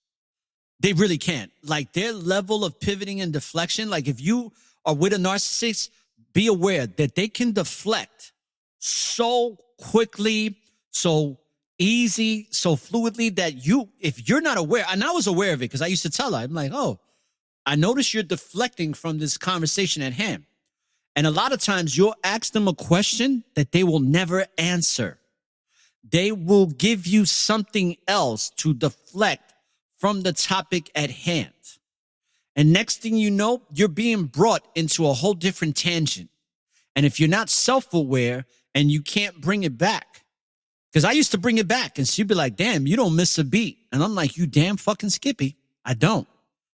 They really can't. Like their level of pivoting and deflection, like if you are with a narcissist, be aware that they can deflect so quickly, so easy, so fluidly that if you're not aware, and I was aware of it because I used to tell her, I'm like, oh, I notice you're deflecting from this conversation at hand. And a lot of times you'll ask them a question that they will never answer. They will give you something else to deflect from the topic at hand. And next thing you know, you're being brought into a whole different tangent. And if you're not self-aware and you can't bring it back, because I used to bring it back and she'd be like, damn, you don't miss a beat. And I'm like, you damn fucking Skippy. I don't.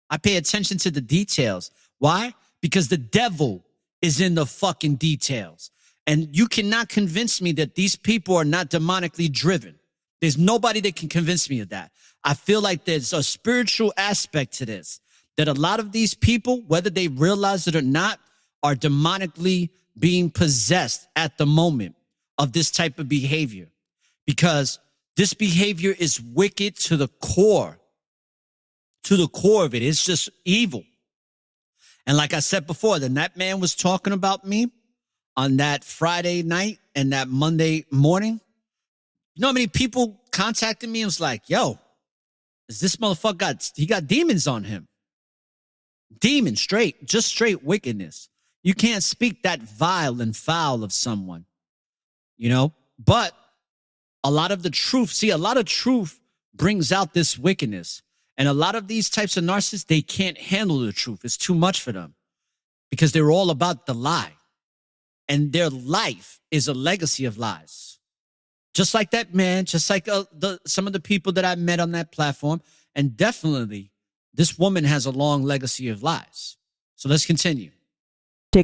I pay attention to the details. Why? Because the devil is in the fucking details. And you cannot convince me that these people are not demonically driven. There's nobody that can convince me of that. I feel like there's a spiritual aspect to this, that a lot of these people, whether they realize it or not, are demonically being possessed at the moment of this type of behavior, because this behavior is wicked to the core of it. It's just evil. And like I said before, then that man was talking about me on that Friday night and that Monday morning. You know how many people contacted me and was like, yo, is this motherfucker he got demons on him. Demon, straight wickedness. You can't speak that vile and foul of someone, but a lot of truth brings out this wickedness. And a lot of these types of narcissists, they can't handle the truth. It's too much for them because they're all about the lie. And their life is a legacy of lies. Just like that man, just like some of the people that I met on that platform. And definitely, this woman has a long legacy of lies. So let's continue.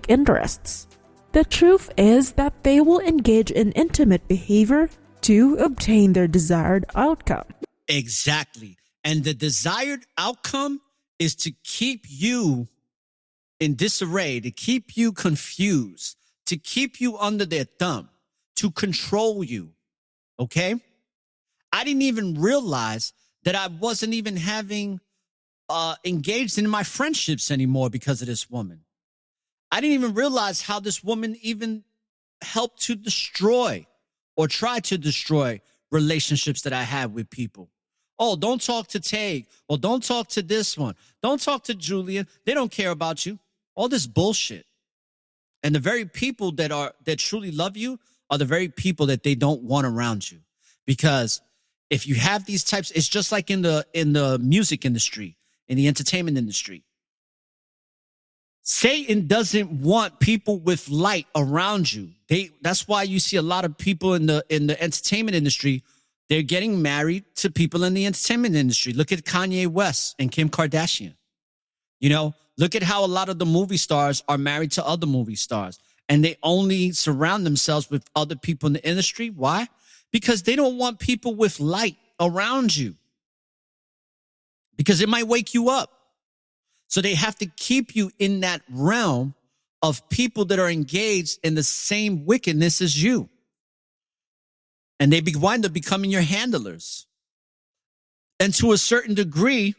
Interests. The truth is that they will engage in intimate behavior to obtain their desired outcome. Exactly. And the desired outcome is to keep you in disarray, to keep you confused, to keep you under their thumb, to control you. Okay? I didn't even realize that I wasn't even having engaged in my friendships anymore because of this woman. I didn't even realize how this woman even helped to destroy or try to destroy relationships that I had with people. Oh, don't talk to Tay. Or don't talk to this one. Don't talk to Julian. They don't care about you. All this bullshit. And the very people that truly love you are the very people that they don't want around you. Because if you have these types, it's just like in the music industry, in the entertainment industry. Satan doesn't want people with light around you. That's why you see a lot of people in the entertainment industry. They're getting married to people in the entertainment industry. Look at Kanye West and Kim Kardashian. Look at how a lot of the movie stars are married to other movie stars. And they only surround themselves with other people in the industry. Why? Because they don't want people with light around you. Because it might wake you up. So they have to keep you in that realm of people that are engaged in the same wickedness as you. And they wind up becoming your handlers. And to a certain degree,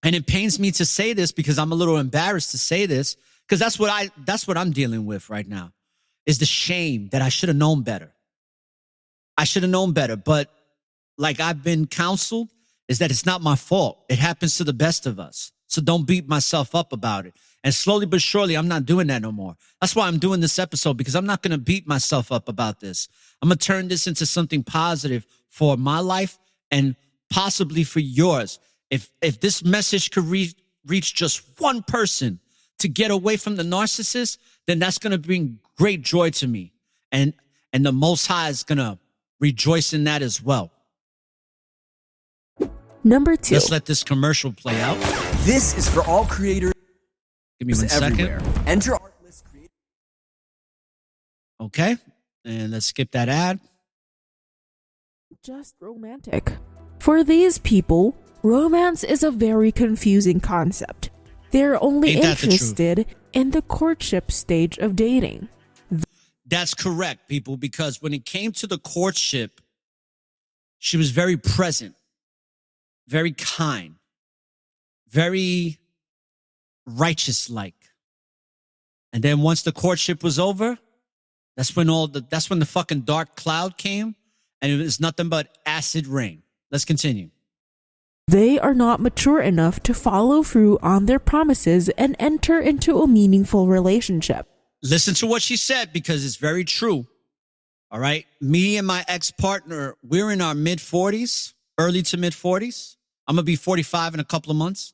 and it pains me to say this because I'm a little embarrassed to say this, because that's what I'm dealing with right now, is the shame that I should have known better. I should have known better, but like I've been counseled, is that it's not my fault. It happens to the best of us. So don't beat myself up about it. And slowly but surely, I'm not doing that no more. That's why I'm doing this episode, because I'm not going to beat myself up about this. I'm going to turn this into something positive for my life and possibly for yours. If this message could reach just one person to get away from the narcissist, then that's going to bring great joy to me. And the Most High is going to rejoice in that as well. Number 2. Let's let this commercial play out. This is for all creators. Give me 1 everywhere. second. Enter Artlist Creator. Okay. And let's skip that ad. Just romantic. For these people, romance is a very confusing concept. They're only Ain't that the truth? interested in the courtship stage of dating. That's correct, people, because when it came to the courtship, she was very present, very kind, very righteous-like. And then once the courtship was over, that's when the fucking dark cloud came, and it was nothing but acid rain. Let's continue. They are not mature enough to follow through on their promises and enter into a meaningful relationship. Listen to what she said, because it's very true. All right. Me and my ex-partner, we're in our mid-40s, early to mid-40s. I'm going to be 45 in a couple of months.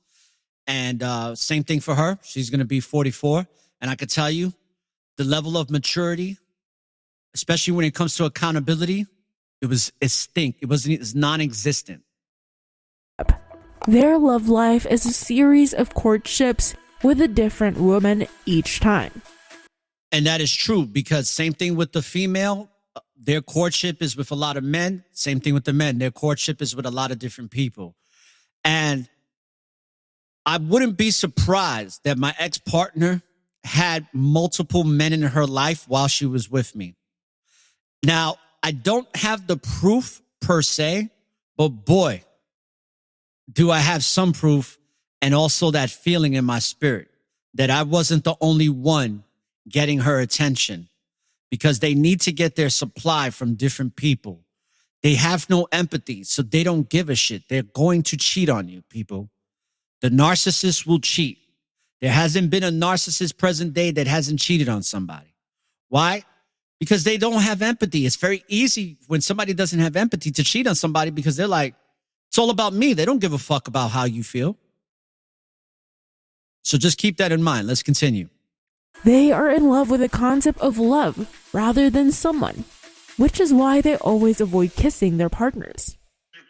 And same thing for her. She's going to be 44. And I could tell you the level of maturity, especially when it comes to accountability, it's non-existent. Their love life is a series of courtships with a different woman each time. And that is true, because same thing with the female, their courtship is with a lot of men. Same thing with the men. Their courtship is with a lot of different people. And I wouldn't be surprised that my ex-partner had multiple men in her life while she was with me. Now, I don't have the proof per se, but boy, do I have some proof, and also that feeling in my spirit that I wasn't the only one getting her attention, because they need to get their supply from different people. They have no empathy, so they don't give a shit. They're going to cheat on you, people. The narcissist will cheat. There hasn't been a narcissist present day that hasn't cheated on somebody. Why? Because they don't have empathy. It's very easy when somebody doesn't have empathy to cheat on somebody, because they're like, it's all about me. They don't give a fuck about how you feel. So just keep that in mind. Let's continue. They are in love with the concept of love rather than someone, which is why they always avoid kissing their partners.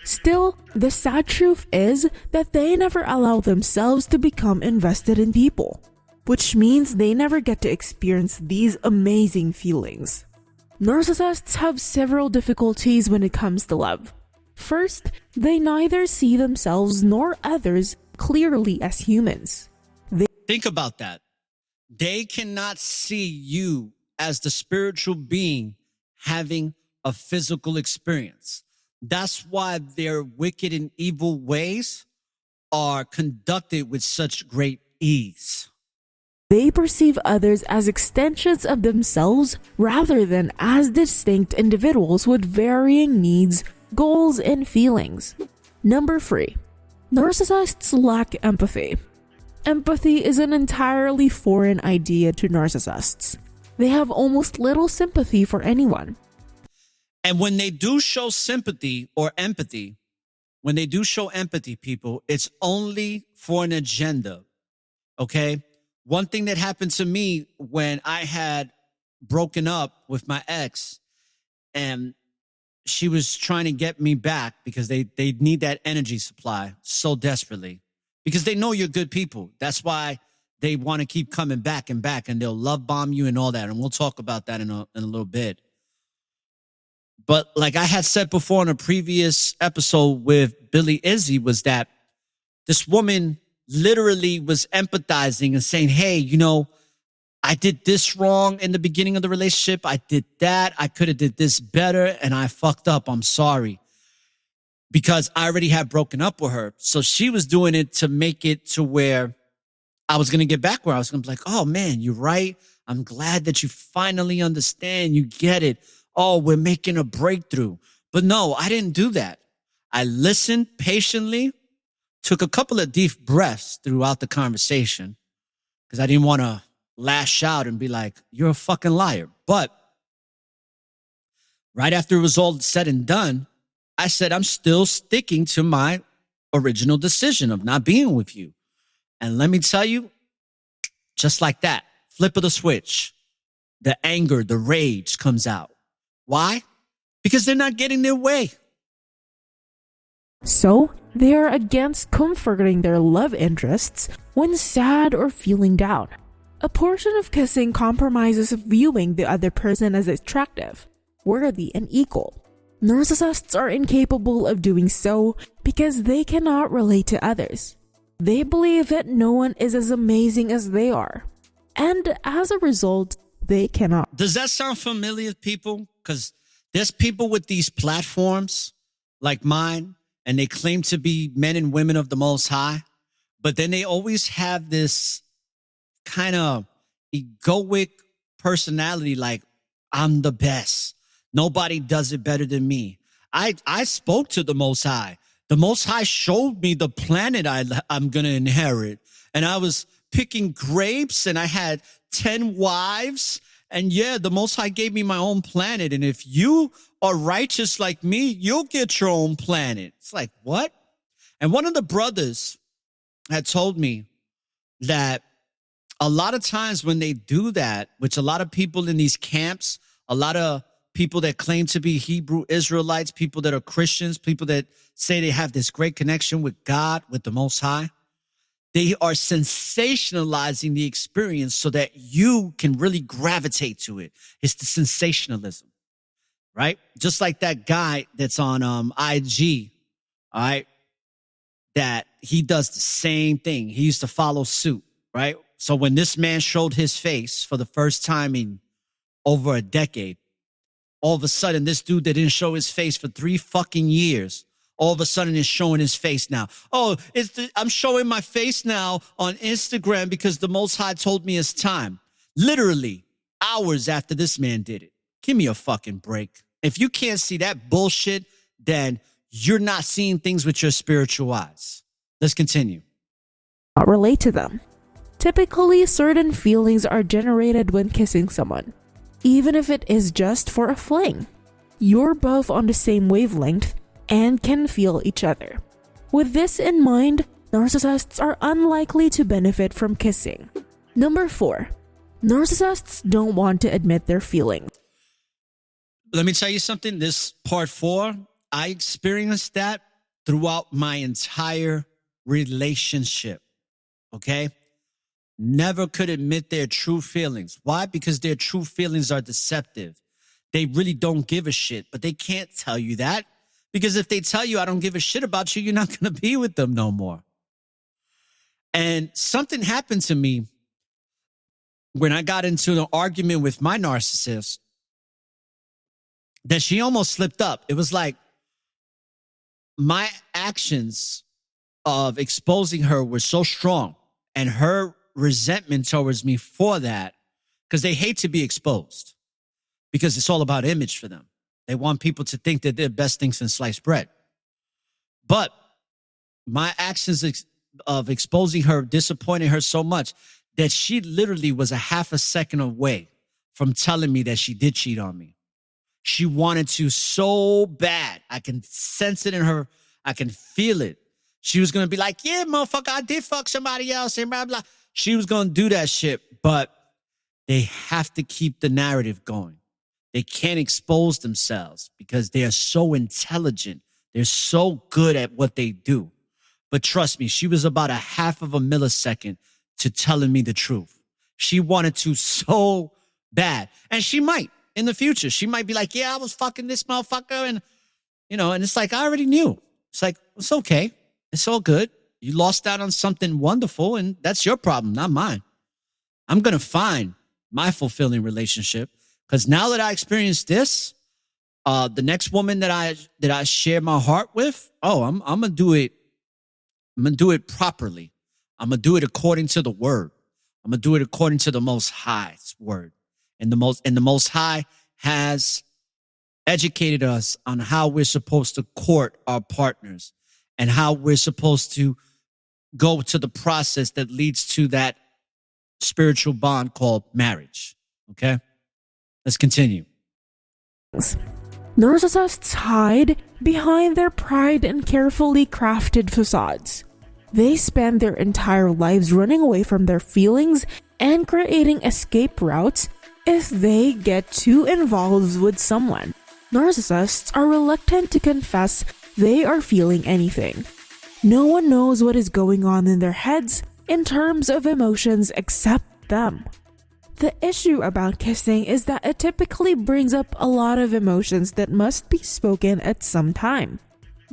Still, the sad truth is that they never allow themselves to become invested in people, which means they never get to experience these amazing feelings. Narcissists have several difficulties when it comes to love. First, they neither see themselves nor others clearly as humans. Think about that. They cannot see you as the spiritual being having a physical experience. That's why their wicked and evil ways are conducted with such great ease. They perceive others as extensions of themselves rather than as distinct individuals with varying needs, goals, and feelings. Number 3. Narcissists lack empathy. Empathy is an entirely foreign idea to narcissists. They have almost little sympathy for anyone. And when they do show sympathy or empathy, people, it's only for an agenda. Okay? One thing that happened to me when I had broken up with my ex, and she was trying to get me back because they need that energy supply so desperately, because they know you're good people. That's why they want to keep coming back and back, and they'll love bomb you and all that. And we'll talk about that in a little bit. But like I had said before in a previous episode with Billy Izzy, was that this woman literally was empathizing and saying, hey, you know, I did this wrong in the beginning of the relationship. I did that. I could have did this better, and I fucked up. I'm sorry. Because I already had broken up with her. So she was doing it to make it to where I was going to get back, where I was going to be like, oh man, you're right. I'm glad that you finally understand. You get it. Oh, we're making a breakthrough. But no, I didn't do that. I listened patiently, took a couple of deep breaths throughout the conversation, because I didn't want to lash out and be like, you're a fucking liar. But right after it was all said and done, I said, I'm still sticking to my original decision of not being with you. And let me tell you, just like that, flip of the switch, the anger, the rage comes out. Why? Because they're not getting their way. So, they are against comforting their love interests when sad or feeling down. A portion of kissing compromises viewing the other person as attractive, worthy, and equal. Narcissists are incapable of doing so because they cannot relate to others. They believe that no one is as amazing as they are. And as a result, they cannot. Does that sound familiar, people? Because there's people with these platforms like mine, and they claim to be men and women of the Most High, but then they always have this kind of egoic personality, like, I'm the best. Nobody does it better than me. I spoke to the Most High. The Most High showed me the planet I'm going to inherit. And I was picking grapes, and I had 10 wives. And yeah, the Most High gave me my own planet. And if you are righteous like me, you'll get your own planet. It's like, what? And one of the brothers had told me that a lot of times when they do that, which a lot of people in these camps, a lot of people that claim to be Hebrew Israelites, people that are Christians, people that say they have this great connection with God, with the Most High, they are sensationalizing the experience so that you can really gravitate to it. It's the sensationalism, right? Just like that guy that's on IG, all right, that he does the same thing. He used to follow suit, right? So when this man showed his face for the first time in over a decade, all of a sudden, this dude that didn't show his face for 3 fucking years, all of a sudden is showing his face now. Oh, I'm showing my face now on Instagram because the Most High told me it's time. Literally hours after this man did it. Give me a fucking break. If you can't see that bullshit, then you're not seeing things with your spiritual eyes. Let's continue. Not relate to them. Typically, certain feelings are generated when kissing someone, even if it is just for a fling. You're both on the same wavelength and can feel each other. With this in mind, narcissists are unlikely to benefit from kissing. Number 4, narcissists don't want to admit their feelings. Let me tell you something. This part 4, I experienced that throughout my entire relationship. Okay? Never could admit their true feelings. Why? Because their true feelings are deceptive. They really don't give a shit, but they can't tell you that. Because if they tell you, I don't give a shit about you, you're not going to be with them no more. And something happened to me when I got into an argument with my narcissist that she almost slipped up. It was like my actions of exposing her were so strong, and her resentment towards me for that, because they hate to be exposed, because it's all about image for them. They want people to think that they're best things in sliced bread. But my actions of exposing her disappointed her so much that she literally was a half a second away from telling me that she did cheat on me. She wanted to so bad. I can sense it in her. I can feel it. She was going to be like, yeah, motherfucker, I did fuck somebody else and blah, blah. She was going to do that shit, but they have to keep the narrative going. They can't expose themselves because they are so intelligent. They're so good at what they do. But trust me, she was about a half of a millisecond to telling me the truth. She wanted to so bad. And she might in the future. She might be like, yeah, I was fucking this motherfucker. And, and it's like, I already knew. It's like, it's okay. It's all good. You lost out on something wonderful, and that's your problem, not mine. I'm going to find my fulfilling relationship. Because now that I experienced this, the next woman that I share my heart with, I'm gonna do it. I'm gonna do it properly. I'm gonna do it according to the word. I'm gonna do it according to the Most High's word. And the Most High has educated us on how we're supposed to court our partners and how we're supposed to go to the process that leads to that spiritual bond called marriage. Okay? Let's continue. Narcissists hide behind their pride and carefully crafted facades. They spend their entire lives running away from their feelings and creating escape routes if they get too involved with someone. Narcissists are reluctant to confess they are feeling anything. No one knows what is going on in their heads in terms of emotions except them. The issue about kissing is that it typically brings up a lot of emotions that must be spoken at some time.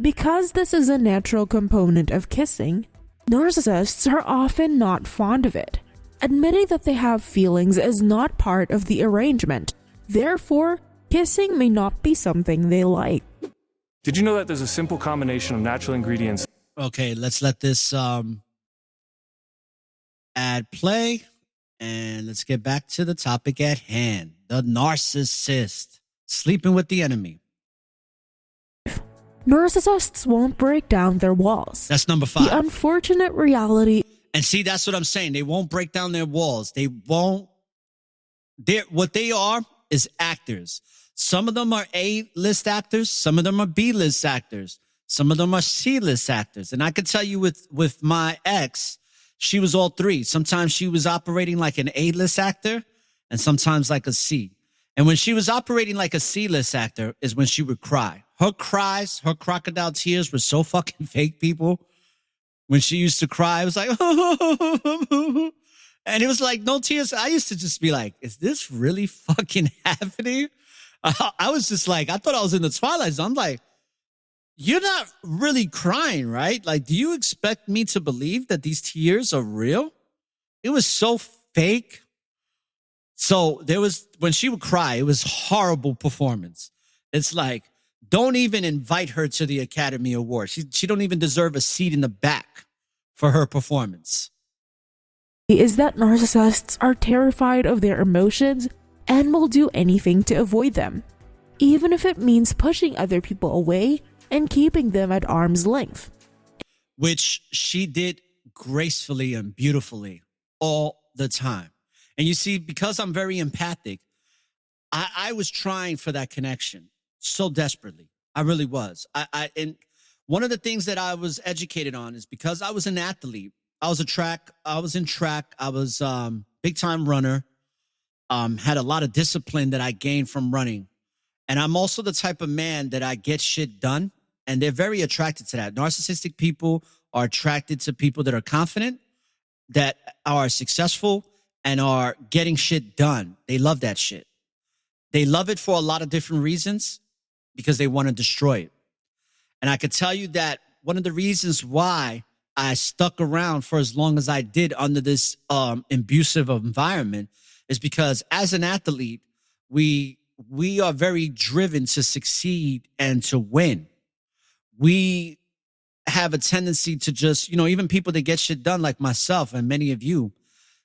Because this is a natural component of kissing, narcissists are often not fond of it. Admitting that they have feelings is not part of the arrangement. Therefore, kissing may not be something they like. Did you know that there's a simple combination of natural ingredients? Okay, let's let this ad play, and let's get back to the topic at hand. The narcissist sleeping with the enemy. Narcissists won't break down their walls. That's number 5. The unfortunate reality. And see, that's what I'm saying. They won't break down their walls. They won't. What they are is actors. Some of them are A-list actors. Some of them are B-list actors. Some of them are C-list actors. And I could tell you with my ex, she was all 3. Sometimes she was operating like an A-list actor and sometimes like a C. And when she was operating like a C-list actor is when she would cry. Her cries, her crocodile tears were so fucking fake, people. When she used to cry, it was like, and it was like no tears. I used to just be like, is this really fucking happening? I was just like, I thought I was in the Twilight Zone. I'm like, you're not really crying, right? Like, do you expect me to believe that these tears are real? It was so fake. So there was, when she would cry, it was horrible performance. It's like, don't even invite her to the Academy Awards. She don't even deserve a seat in the back for her performance. Is that narcissists are terrified of their emotions and will do anything to avoid them, even if it means pushing other people away and keeping them at arm's length. Which she did gracefully and beautifully all the time. And you see, because I'm very empathic, I was trying for that connection so desperately. I really was. And one of the things that I was educated on is because I was an athlete. I was in track. I was big time runner. Had a lot of discipline that I gained from running. And I'm also the type of man that I get shit done. And they're very attracted to that. Narcissistic people are attracted to people that are confident, that are successful, and are getting shit done. They love that shit. They love it for a lot of different reasons because they want to destroy it. And I could tell you that one of the reasons why I stuck around for as long as I did under this abusive environment is because as an athlete, we are very driven to succeed and to win. We have a tendency to just, even people that get shit done like myself and many of you,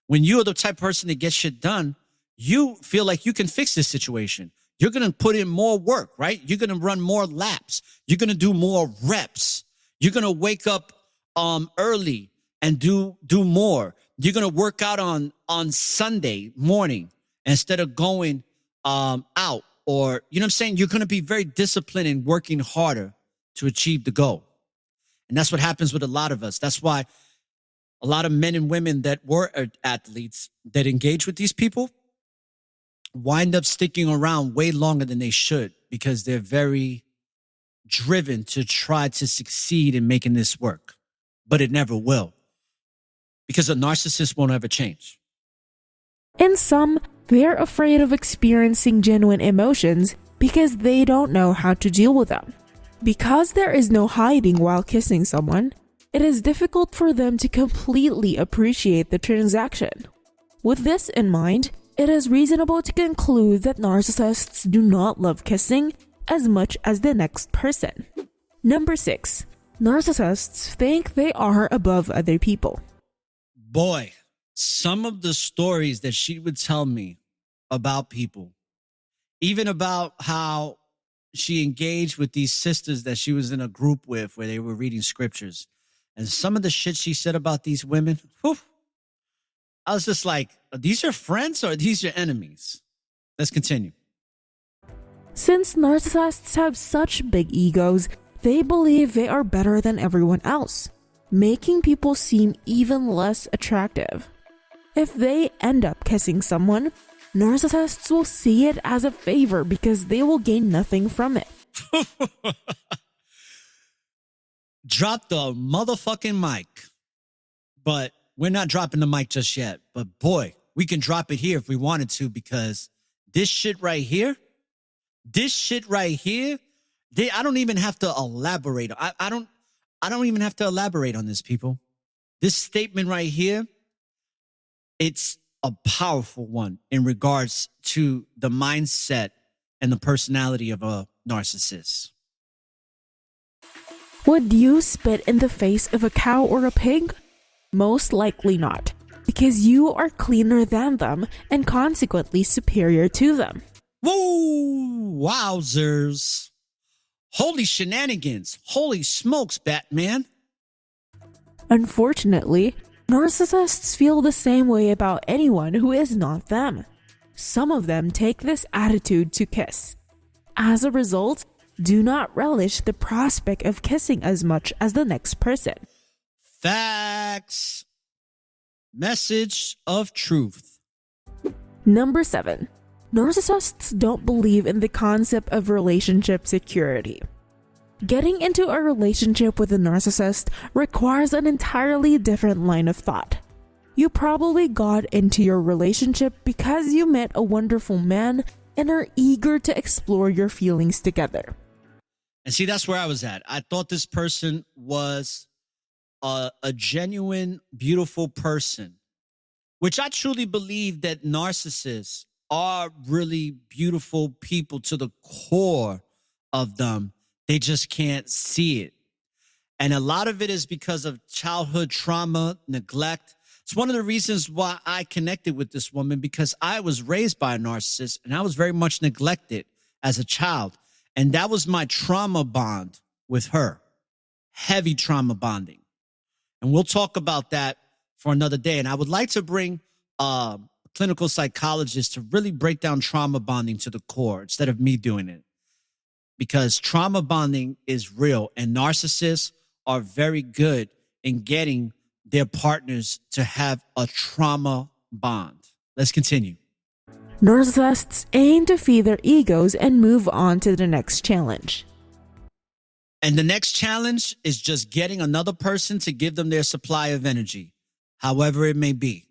when you're the type of person that gets shit done, you feel like you can fix this situation. You're going to put in more work, right? You're going to run more laps. You're going to do more reps. You're going to wake up early and do more. You're going to work out on Sunday morning instead of going out, or, you know what I'm saying? You're going to be very disciplined and working harder to achieve the goal. And that's what happens with a lot of us. That's why a lot of men and women that were athletes that engage with these people wind up sticking around way longer than they should because they're very driven to try to succeed in making this work. But it never will, because a narcissist won't ever change. In some, they're afraid of experiencing genuine emotions because they don't know how to deal with them. Because there is no hiding while kissing someone, it is difficult for them to completely appreciate the transaction. With this in mind, it is reasonable to conclude that narcissists do not love kissing as much as the next person. Number 6. Narcissists think they are above other people. Boy, some of the stories that she would tell me about people, even about how she engaged with these sisters that she was in a group with where they were reading scriptures, and some of the shit she said about these women, whew, I was just like, are these your friends or are these your enemies? Let's continue. Since narcissists have such big egos, they believe they are better than everyone else, making people seem even less attractive. If they end up kissing someone, narcissists will see it as a favor because they will gain nothing from it. Drop the motherfucking mic. But we're not dropping the mic just yet. But boy, we can drop it here if we wanted to, because this shit right here, I don't even have to elaborate. I don't even have to elaborate on this, people. This statement right here it's a powerful one in regards to the mindset and the personality of a narcissist. Would you spit in the face of a cow or a pig? Most likely not, because you are cleaner than them and consequently superior to them. Woo! Wowzers. Holy shenanigans. Holy smokes, Batman. Unfortunately, narcissists feel the same way about anyone who is not them. Some of them take this attitude to kiss. As a result, do not relish the prospect of kissing as much as the next person. Facts. Message of truth. Number 7. Narcissists don't believe in the concept of relationship security. Getting into a relationship with a narcissist requires an entirely different line of thought. You probably got into your relationship because you met a wonderful man and are eager to explore your feelings together. And see, that's where I was at. I thought this person was a genuine, beautiful person, which I truly believe that narcissists are really beautiful people to the core of them. They just can't see it. And a lot of it is because of childhood trauma, neglect. It's one of the reasons why I connected with this woman, because I was raised by a narcissist and I was very much neglected as a child. And that was my trauma bond with her. Heavy trauma bonding. And we'll talk about that for another day. And I would like to bring a clinical psychologist to really break down trauma bonding to the core instead of me doing it. Because trauma bonding is real, and narcissists are very good in getting their partners to have a trauma bond. Let's continue. Narcissists aim to feed their egos and move on to the next challenge. And the next challenge is just getting another person to give them their supply of energy, however it may be.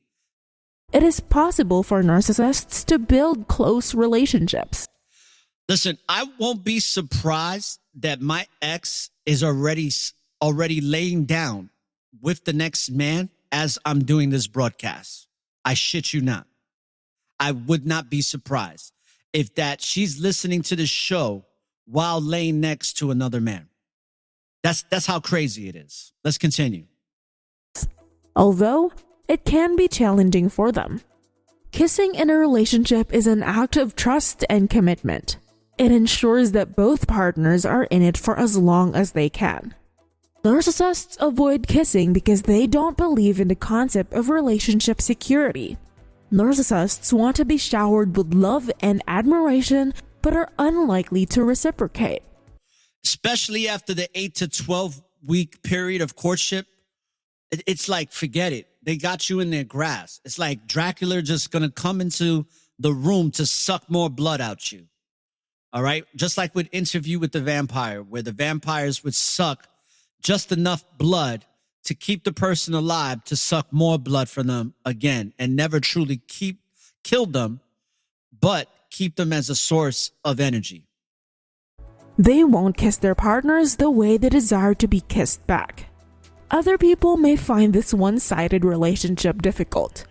It is possible for narcissists to build close relationships. Listen, I won't be surprised that my ex is already laying down with the next man as I'm doing this broadcast. I shit you not. I would not be surprised if that she's listening to the show while laying next to another man. That's how crazy it is. Let's continue. Although it can be challenging for them. Kissing in a relationship is an act of trust and commitment. It ensures that both partners are in it for as long as they can. Narcissists avoid kissing because they don't believe in the concept of relationship security. Narcissists want to be showered with love and admiration, but are unlikely to reciprocate. Especially after the 8 to 12 week period of courtship, it's like, forget it. They got you in their grasp. It's like Dracula just going to come into the room to suck more blood out you. All right? Just like with Interview with the Vampire, where the vampires would suck just enough blood to keep the person alive to suck more blood from them again and never truly kill them, but keep them as a source of energy. They won't kiss their partners the way they desire to be kissed back. Other people may find this one-sided relationship difficult,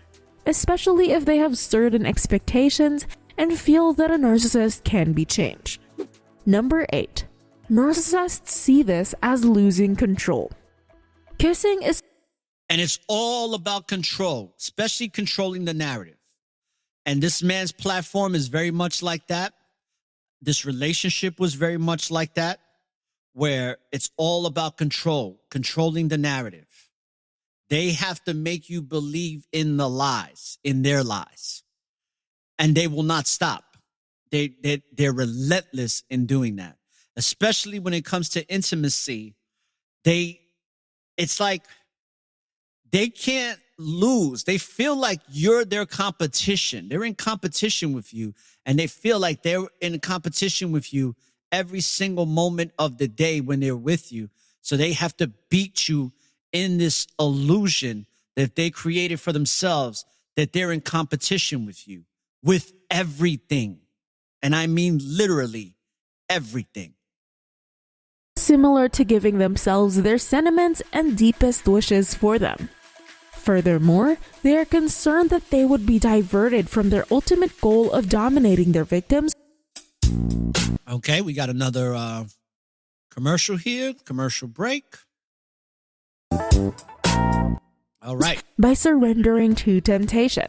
especially if they have certain expectations and feel that a narcissist can be changed. Number 8. Narcissists see this as losing control. Kissing is... And it's all about control, especially controlling the narrative. And this man's platform is very much like that. This relationship was very much like that, where it's all about control, controlling the narrative. They have to make you believe in the lies, in their lies. And they will not stop. They're relentless in doing that. Especially when it comes to intimacy, it's like they can't lose. They feel like you're their competition. They're in competition with you, and they feel like they're in competition with you every single moment of the day when they're with you. So they have to beat you in this illusion that they created for themselves, that they're in competition with you, with everything. And I mean literally everything. Similar to giving themselves their sentiments and deepest wishes for them. Furthermore, they are concerned that they would be diverted from their ultimate goal of dominating their victims. Okay, we got another commercial here, commercial break. All right. By surrendering to temptation.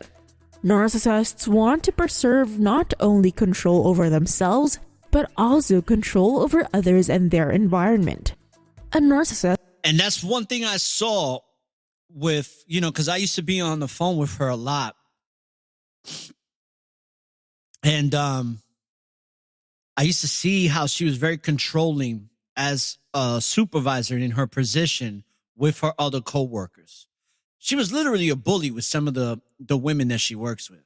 Narcissists want to preserve not only control over themselves, but also control over others and their environment. A narcissist. And that's one thing I saw with, because I used to be on the phone with her a lot. And I used to see how she was very controlling as a supervisor in her position with her other coworkers. She was literally a bully with some of the women that she works with.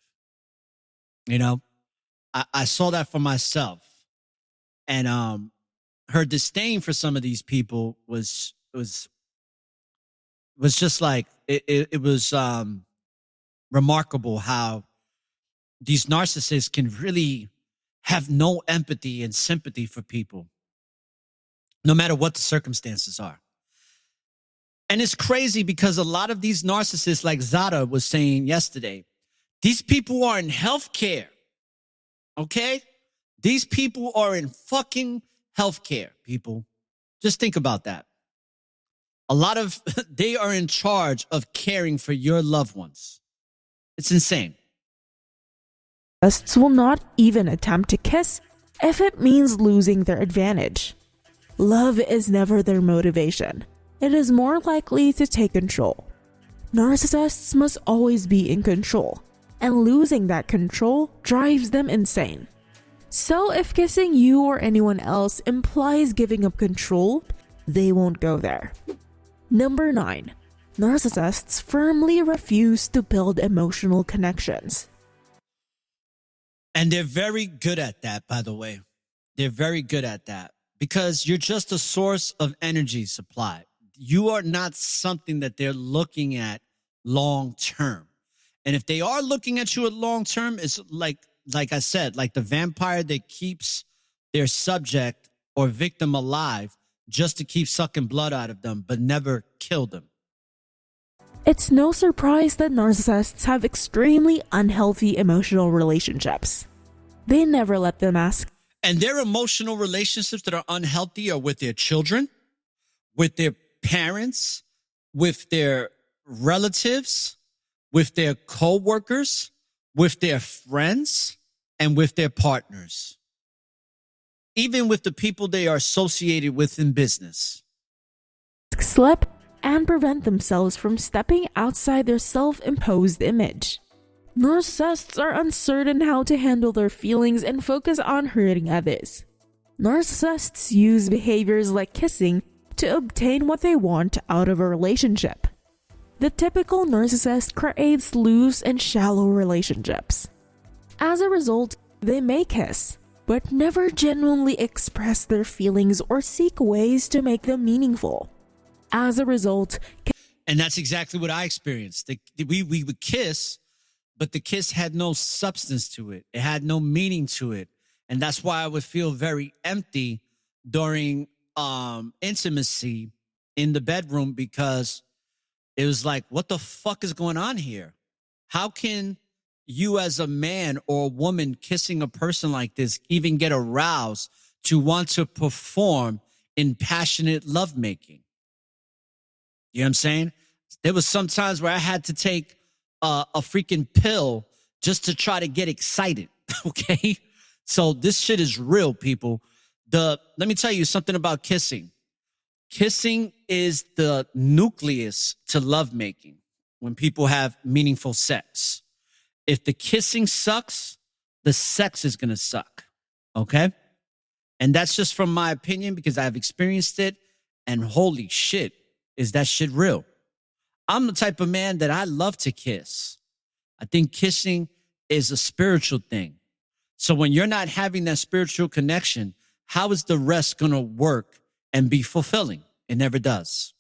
I saw that for myself. And her disdain for some of these people was just like, it was remarkable how these narcissists can really have no empathy and sympathy for people, no matter what the circumstances are. And it's crazy because a lot of these narcissists, like Zada was saying yesterday, these people are in healthcare. Okay? These people are in fucking healthcare, people. Just think about that. They are in charge of caring for your loved ones. It's insane. Narcissists will not even attempt to kiss if it means losing their advantage. Love is never their motivation. It is more likely to take control. Narcissists must always be in control, and losing that control drives them insane. So if kissing you or anyone else implies giving up control, they won't go there. Number 9. Narcissists firmly refuse to build emotional connections. And they're very good at that, by the way. They're very good at that because you're just a source of energy supply. You are not something that they're looking at long term. And if they are looking at you at long term, it's like I said, like the vampire that keeps their subject or victim alive just to keep sucking blood out of them, but never kill them. It's no surprise that narcissists have extremely unhealthy emotional relationships. They never let them ask. And their emotional relationships that are unhealthy are with their children, with their parents, with their relatives, with their co-workers, with their friends, and with their partners. Even with the people they are associated with in business. Slip and prevent themselves from stepping outside their self-imposed image. Narcissists are uncertain how to handle their feelings and focus on hurting others. Narcissists use behaviors like kissing to obtain what they want out of a relationship. The typical narcissist creates loose and shallow relationships. As a result, they may kiss, but never genuinely express their feelings or seek ways to make them meaningful. As a result, and that's exactly what I experienced. We would kiss, but the kiss had no substance to it. It had no meaning to it. And that's why I would feel very empty during intimacy in the bedroom, because it was like, what the fuck is going on here? How can you as a man or a woman kissing a person like this even get aroused to want to perform in passionate lovemaking? You know what I'm saying? There was some times where I had to take a freaking pill just to try to get excited. Okay? So this shit is real, people. Let me tell you something about kissing. Kissing is the nucleus to lovemaking when people have meaningful sex. If the kissing sucks, the sex is going to suck. Okay? And that's just from my opinion because I've experienced it. And holy shit, is that shit real? I'm the type of man that I love to kiss. I think kissing is a spiritual thing. So when you're not having that spiritual connection, how is the rest going to work and be fulfilling? It never does.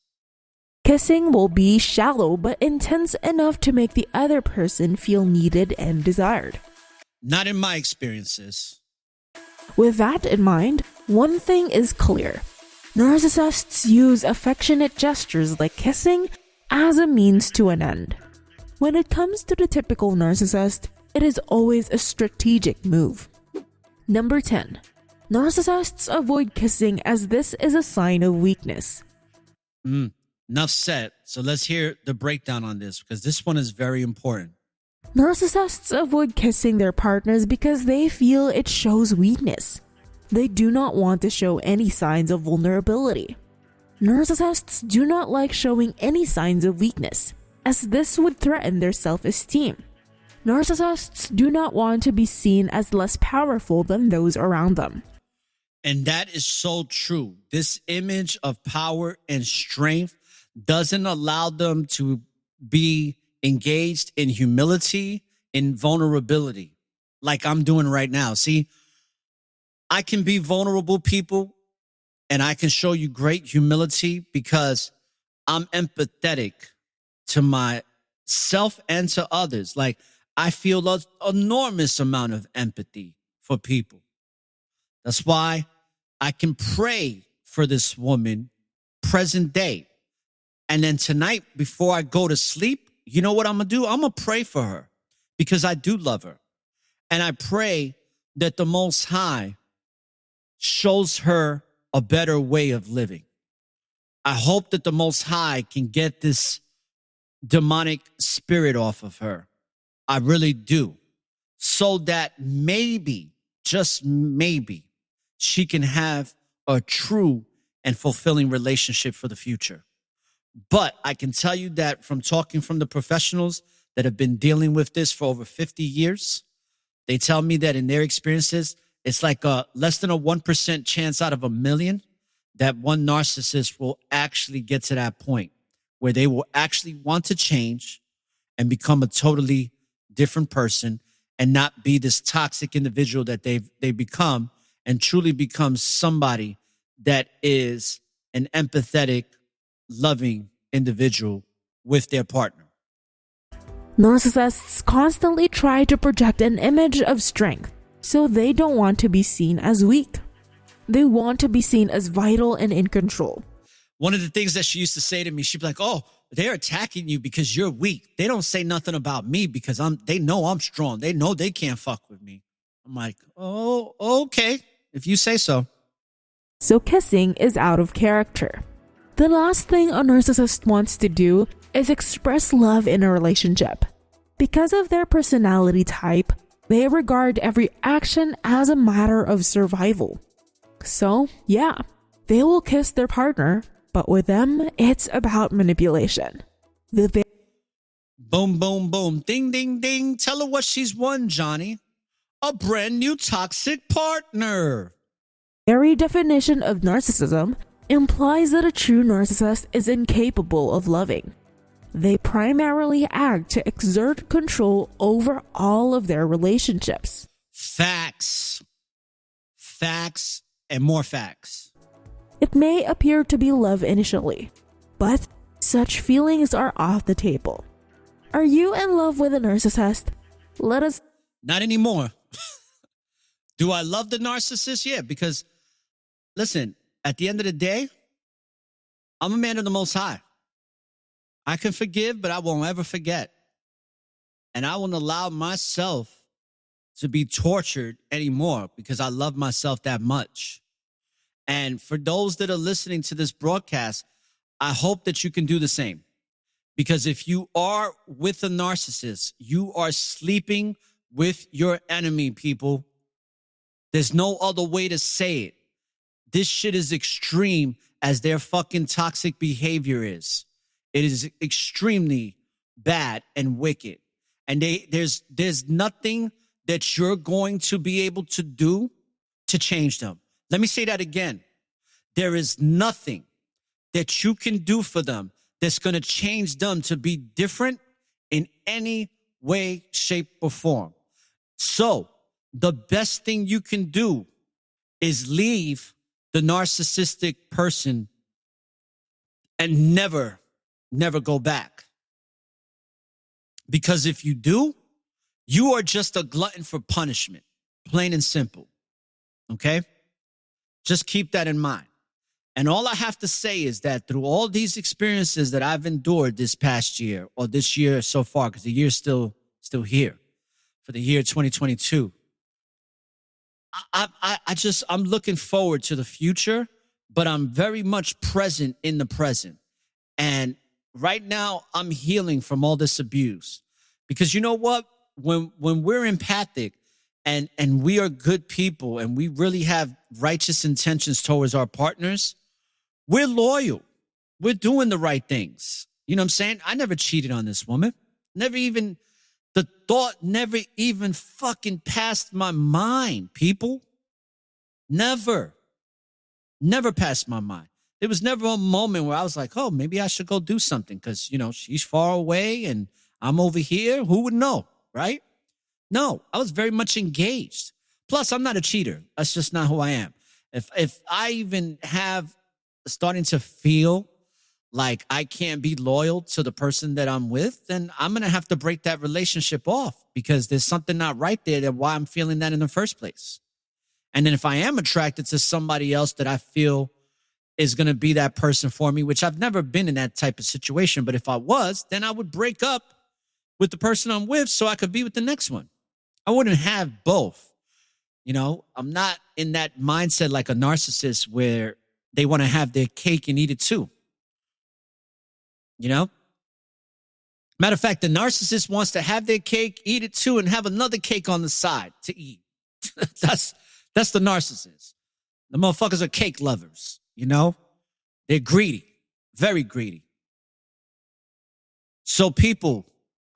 Kissing will be shallow but intense enough to make the other person feel needed and desired. Not in my experiences. With that in mind, one thing is clear. Narcissists use affectionate gestures like kissing as a means to an end. When it comes to the typical narcissist, it is always a strategic move. Number 10. Narcissists avoid kissing as this is a sign of weakness. Enough said. So let's hear the breakdown on this because this one is very important. Narcissists avoid kissing their partners because they feel it shows weakness. They do not want to show any signs of vulnerability. Narcissists do not like showing any signs of weakness, as this would threaten their self-esteem. Narcissists do not want to be seen as less powerful than those around them. And that is so true. This image of power and strength doesn't allow them to be engaged in humility, in vulnerability, like I'm doing right now. See, I can be vulnerable, people, and I can show you great humility because I'm empathetic to myself and to others. Like, I feel an enormous amount of empathy for people. That's why I can pray for this woman present day. And then tonight, before I go to sleep, you know what I'm going to do? I'm going to pray for her because I do love her. And I pray that the Most High shows her a better way of living. I hope that the Most High can get this demonic spirit off of her. I really do. So that maybe, just maybe, she can have a true and fulfilling relationship for the future. But I can tell you that from talking from the professionals that have been dealing with this for over 50 years, they tell me that in their experiences, it's like a less than a 1% chance out of a million that one narcissist will actually get to that point where they will actually want to change and become a totally different person and not be this toxic individual that they become and truly become somebody that is an empathetic, loving individual with their partner. Narcissists constantly try to project an image of strength, so they don't want to be seen as weak. They want to be seen as vital and in control. One of the things that she used to say to me, she'd be like, oh, they're attacking you because you're weak. They don't say nothing about me because they know I'm strong. They know they can't fuck with me. I'm like, oh, okay, if you say so. So kissing is out of character. The last thing a narcissist wants to do is express love in a relationship. Because of their personality type, they regard every action as a matter of survival. So, yeah, they will kiss their partner, but with them, it's about manipulation. Boom, boom, boom. Ding, ding, ding. Tell her what she's won, Johnny. A brand new toxic partner. The very definition of narcissism implies that a true narcissist is incapable of loving. They primarily act to exert control over all of their relationships. Facts. Facts and more facts. It may appear to be love initially, but such feelings are off the table. Are you in love with a narcissist? Let us... Not anymore. Do I love the narcissist? Yeah, because, listen, at the end of the day, I'm a man of the Most High. I can forgive, but I won't ever forget. And I won't allow myself to be tortured anymore because I love myself that much. And for those that are listening to this broadcast, I hope that you can do the same. Because if you are with a narcissist, you are sleeping with your enemy, people. There's no other way to say it. This shit is extreme as their fucking toxic behavior is. It is extremely bad and wicked. And there's nothing that you're going to be able to do to change them. Let me say that again. There is nothing that you can do for them that's going to change them to be different in any way, shape, or form. So the best thing you can do is leave the narcissistic person and never go back. Because if you do, you are just a glutton for punishment, plain and simple. Okay? Just keep that in mind. And all I have to say is that through all these experiences that I've endured this past year, or this year so far, because the year's still here, for the year 2022, I'm looking forward to the future, but I'm very much present in the present. And right now I'm healing from all this abuse, because you know what? When we're empathic and we are good people and we really have righteous intentions towards our partners, we're loyal. We're doing the right things. You know what I'm saying? I never cheated on this woman. The thought never even fucking passed my mind, people. Never passed my mind. There was never a moment where I was like, oh, maybe I should go do something because, she's far away and I'm over here. Who would know, right? No, I was very much engaged. Plus, I'm not a cheater. That's just not who I am. If I even have starting to feel like I can't be loyal to the person that I'm with, then I'm going to have to break that relationship off because there's something not right there that why I'm feeling that in the first place. And then if I am attracted to somebody else that I feel is going to be that person for me, which I've never been in that type of situation, but if I was, then I would break up with the person I'm with so I could be with the next one. I wouldn't have both. I'm not in that mindset like a narcissist where they want to have their cake and eat it too. Matter of fact, the narcissist wants to have their cake, eat it too, and have another cake on the side to eat. That's the narcissist. The motherfuckers are cake lovers, They're greedy, very greedy. So people,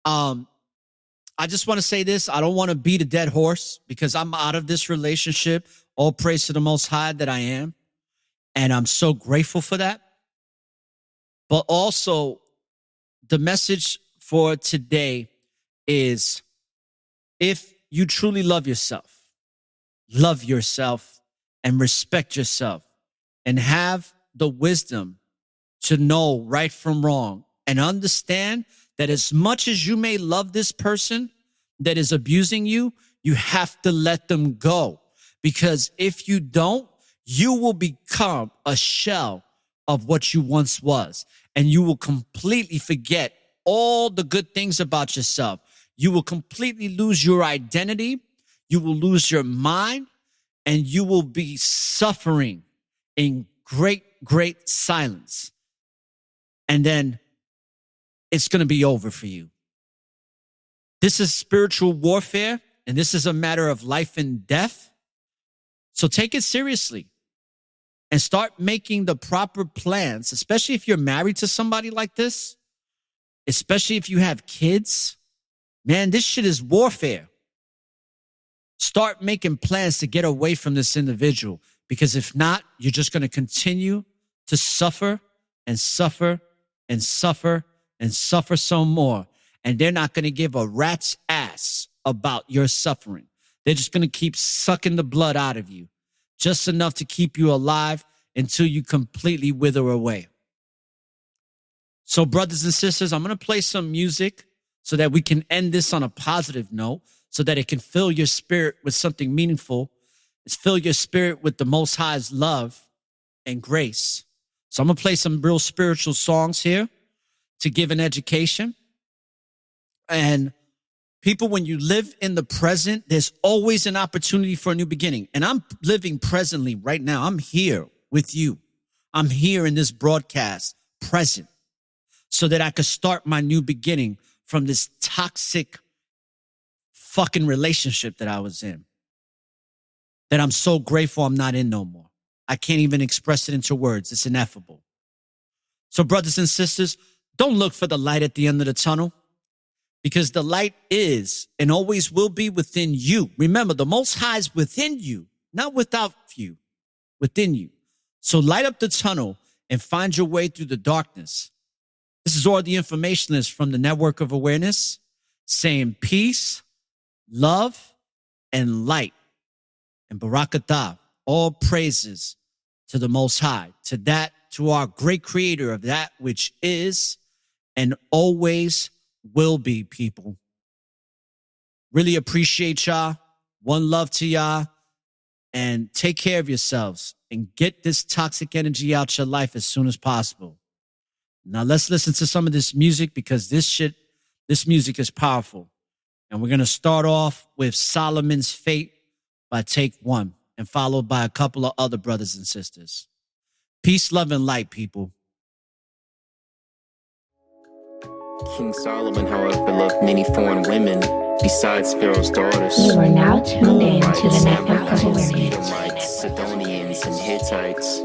I just want to say this. I don't want to beat a dead horse because I'm out of this relationship. All praise to the Most High that I am. And I'm so grateful for that. But also, the message for today is if you truly love yourself and respect yourself and have the wisdom to know right from wrong and understand that as much as you may love this person that is abusing you, you have to let them go. Because if you don't, you will become a shell of what you once was. And you will completely forget all the good things about yourself. You will completely lose your identity. You will lose your mind. And you will be suffering in great, great silence. And then it's going to be over for you. This is spiritual warfare, and this is a matter of life and death. So take it seriously and start making the proper plans, especially if you're married to somebody like this, especially if you have kids. Man, this shit is warfare. Start making plans to get away from this individual, because if not, you're just going to continue to suffer and suffer and suffer and suffer some more. And they're not going to give a rat's ass about your suffering. They're just going to keep sucking the blood out of you, just enough to keep you alive until you completely wither away. So, brothers and sisters, I'm going to play some music so that we can end this on a positive note, so that it can fill your spirit with something meaningful. It's fill your spirit with the Most High's love and grace. So I'm going to play some real spiritual songs here to give an education. And people, when you live in the present, there's always an opportunity for a new beginning. And I'm living presently right now. I'm here with you. I'm here in this broadcast, present, so that I could start my new beginning from this toxic fucking relationship that I was in, that I'm so grateful I'm not in no more. I can't even express it into words. It's ineffable. So, brothers and sisters, don't look for the light at the end of the tunnel, because the light is and always will be within you. Remember, the Most High is within you, not without you, within you. So light up the tunnel and find your way through the darkness. This is all the information is from the Network of Awareness, saying peace, love, and light. And Barakatah, all praises to the Most High, to our great creator of that which is and always will be, people. Really appreciate y'all. One love to y'all. And take care of yourselves. and get this toxic energy out your life as soon as possible. Now let's listen to some of this music because this music is powerful. And we're going to start off with Solomon's Fate by Take One and followed by a couple of other brothers and sisters. Peace, love, and light, people. King Solomon, however, loved many foreign women besides Pharaoh's daughters. You are now tuned in to the Network of Awareness. Edomites, Sidonians, and Hittites.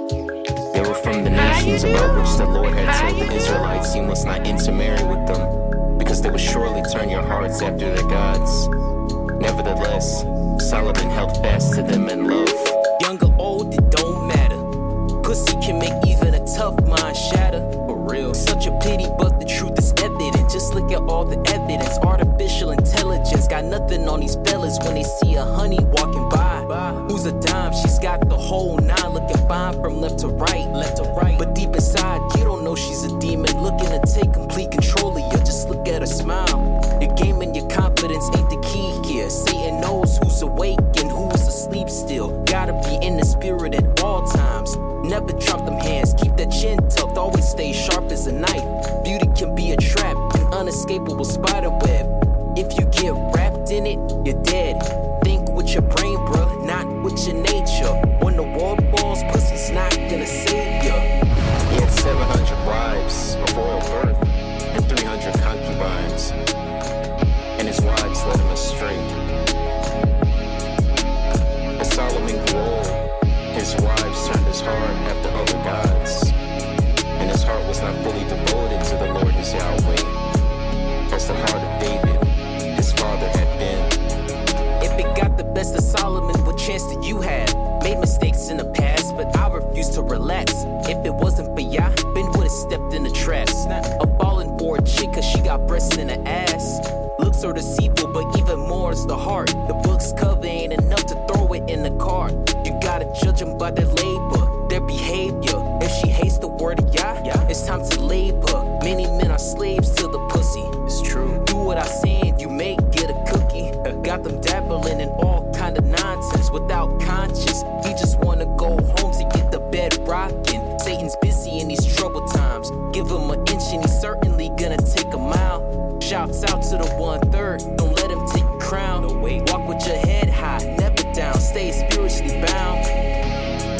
They were from the nations about which the Lord had told the Israelites, you must not intermarry with them, because they will surely turn your hearts after their gods. Nevertheless, Solomon held fast to them in love. Young or old, it don't matter. Pussy can make even a tough mind shatter. For real. Such a pity, but the truth is evident. Just look at all the evidence. Artificial intelligence got nothing on these fellas when they see a honey walking by. Who's a dime? She's got the whole nine, looking fine from left to right. But deep inside, you don't know she's a demon looking to take complete control of you. Just look at her smile. Your game and your confidence ain't the key here. Satan knows who's awake and who's asleep still. Gotta be in the spirit at all times. Never drop them hands, keep that chin tucked, always stay sharp as a knife. Beauty can be a trap, an unescapable spider web. If you get wrapped in it, you're dead. Think with your brain, bruh, not with your nature. When the world falls, pussy's not gonna save ya. He had 700 wives of royal birth and 300 concubines, and his wives led him astray. As Solomon grew old, his wives turned his heart after other gods, and his heart was not fully devoted to the Lord his Yahweh, as the heart of David, his father, had been. If it got the best of Solomon, what chance did you have? Made mistakes in the past, but I refuse to relax. If it wasn't for Yah, Ben would've stepped in the traps. A falling for a chick cause she got breasts in her ass. Looks are deceitful, but even more is the heart. The book's cover ain't enough to throw it in the cart. You gotta judge them by their labor, their behavior. If she hates the word of Yah, it's time to labor. Many men are slaves to the pussy. It's true. Do what I say and you may get a cookie. Got them dabbling in all kind of nonsense without conscience. He just wanna go home to get the bed rocking. Satan's busy in these troubled times. Give him an inch and he's certainly gonna take a mile. Shouts out to the 1/3. Don't let him take your crown. No way. Walk with your head high, never down. Stay spiritually bound.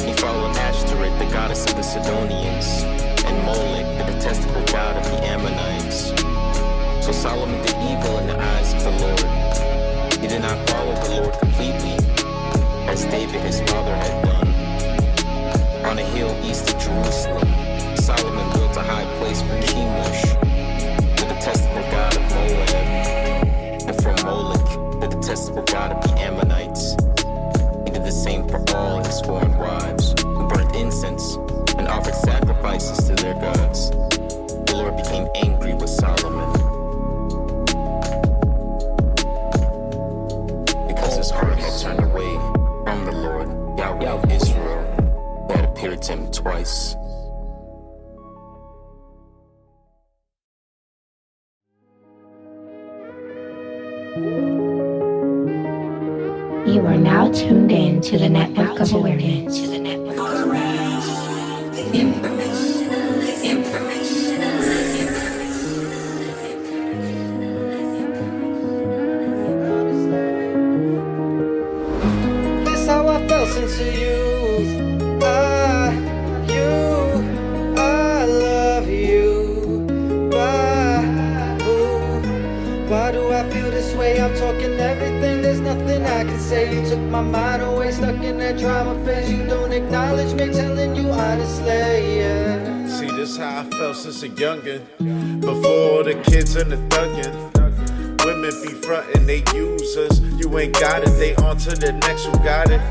He followed Ashtoreth, the goddess of the Sidonians, and Molech, the detestable god of the Ammonites. So Solomon did evil in the eyes of the Lord. He did not follow the Lord completely, as David his father had done. On a hill east of Jerusalem, Solomon built a high place for Chemosh, the detestable god of Moab, and for Molech, the detestable god of the Ammonites. He did the same for all his foreign wives, who burnt incense and offered sacrifices to their gods. The Lord became angry with Solomon, because his heart had turned away from the Lord, Yahweh of Israel, who had appeared to him twice. You are now tuned in to the Network of Awareness. That's how I felt since you. I love you. Why do I feel this way? I'm talking everything, there's nothing I can say. You took my mind away, stuck in that drama phase. You don't acknowledge me, telling you honestly, yeah. See, this how I felt since a youngin'. Before all the kids and the thuggin'. Women be frontin', they use us. You ain't got it, they on to the next who got it.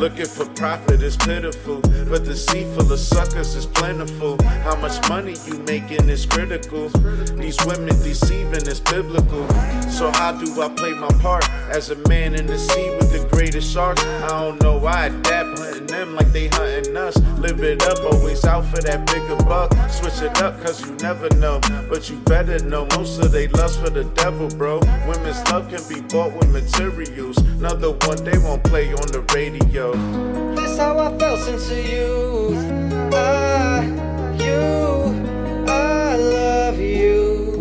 Looking for profit is pitiful, but the sea full of suckers is plentiful. How much money you making is critical. These women deceiving is biblical. So how do I play my part as a man in the sea with the greatest sharks? I don't know why I adapt, hunting them like they hunting us. Live it up, always out for that bigger buck. Switch it up cause you never know, but you better know most of they lust for the devil, bro. Women's love can be bought with materials. Another one they won't play on the radio. That's This how I felt since the youth. I love you.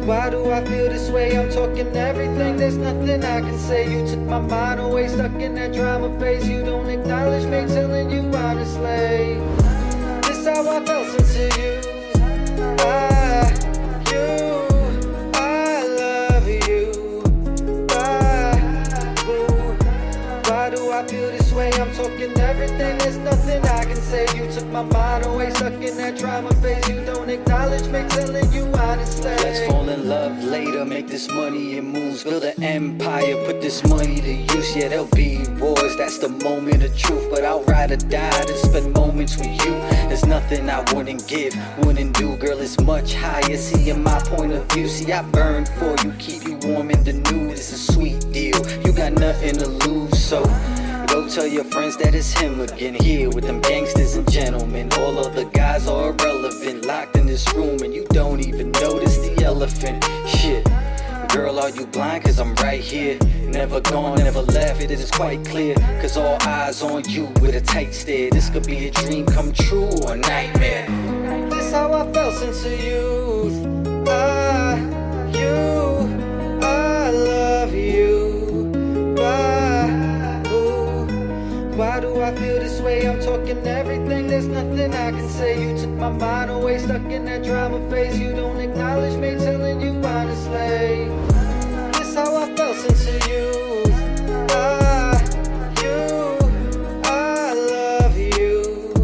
Why do I feel this way? I'm talking everything, there's nothing I can say. You took my mind away, stuck in that drama phase. You don't acknowledge me, telling you honestly. This how I felt since the youth. I love you. Why do I feel this way? I'm talking everything, there's nothing I can say. You took my mind away, stuck in that drama phase. You don't acknowledge me, telling you honestly. Let's fall in love later, make this money and moves, build an empire, put this money to use. Yeah, there'll be wars, that's the moment of truth, but I'll ride or die to spend moments with you. There's nothing I wouldn't give, wouldn't do, girl, it's much higher. See, in my point of view, see, I burn for you, keep you warm in the nude. It's a sweet deal, you got nothing to lose, so go tell your friends that it's him again. Here with them gangsters and gentlemen, all other guys are irrelevant, locked in this room and you don't even notice the elephant. Shit, girl, are you blind? Cause I'm right here, never gone, never left. It is quite clear, cause all eyes on you with a tight stare. This could be a dream come true or a nightmare. This how I felt since the youth. I love you. Why do I feel this way? I'm talking everything, there's nothing I can say. You took my mind away, stuck in that drama phase. You don't acknowledge me, telling you honestly. This how I felt since the youth. I love you.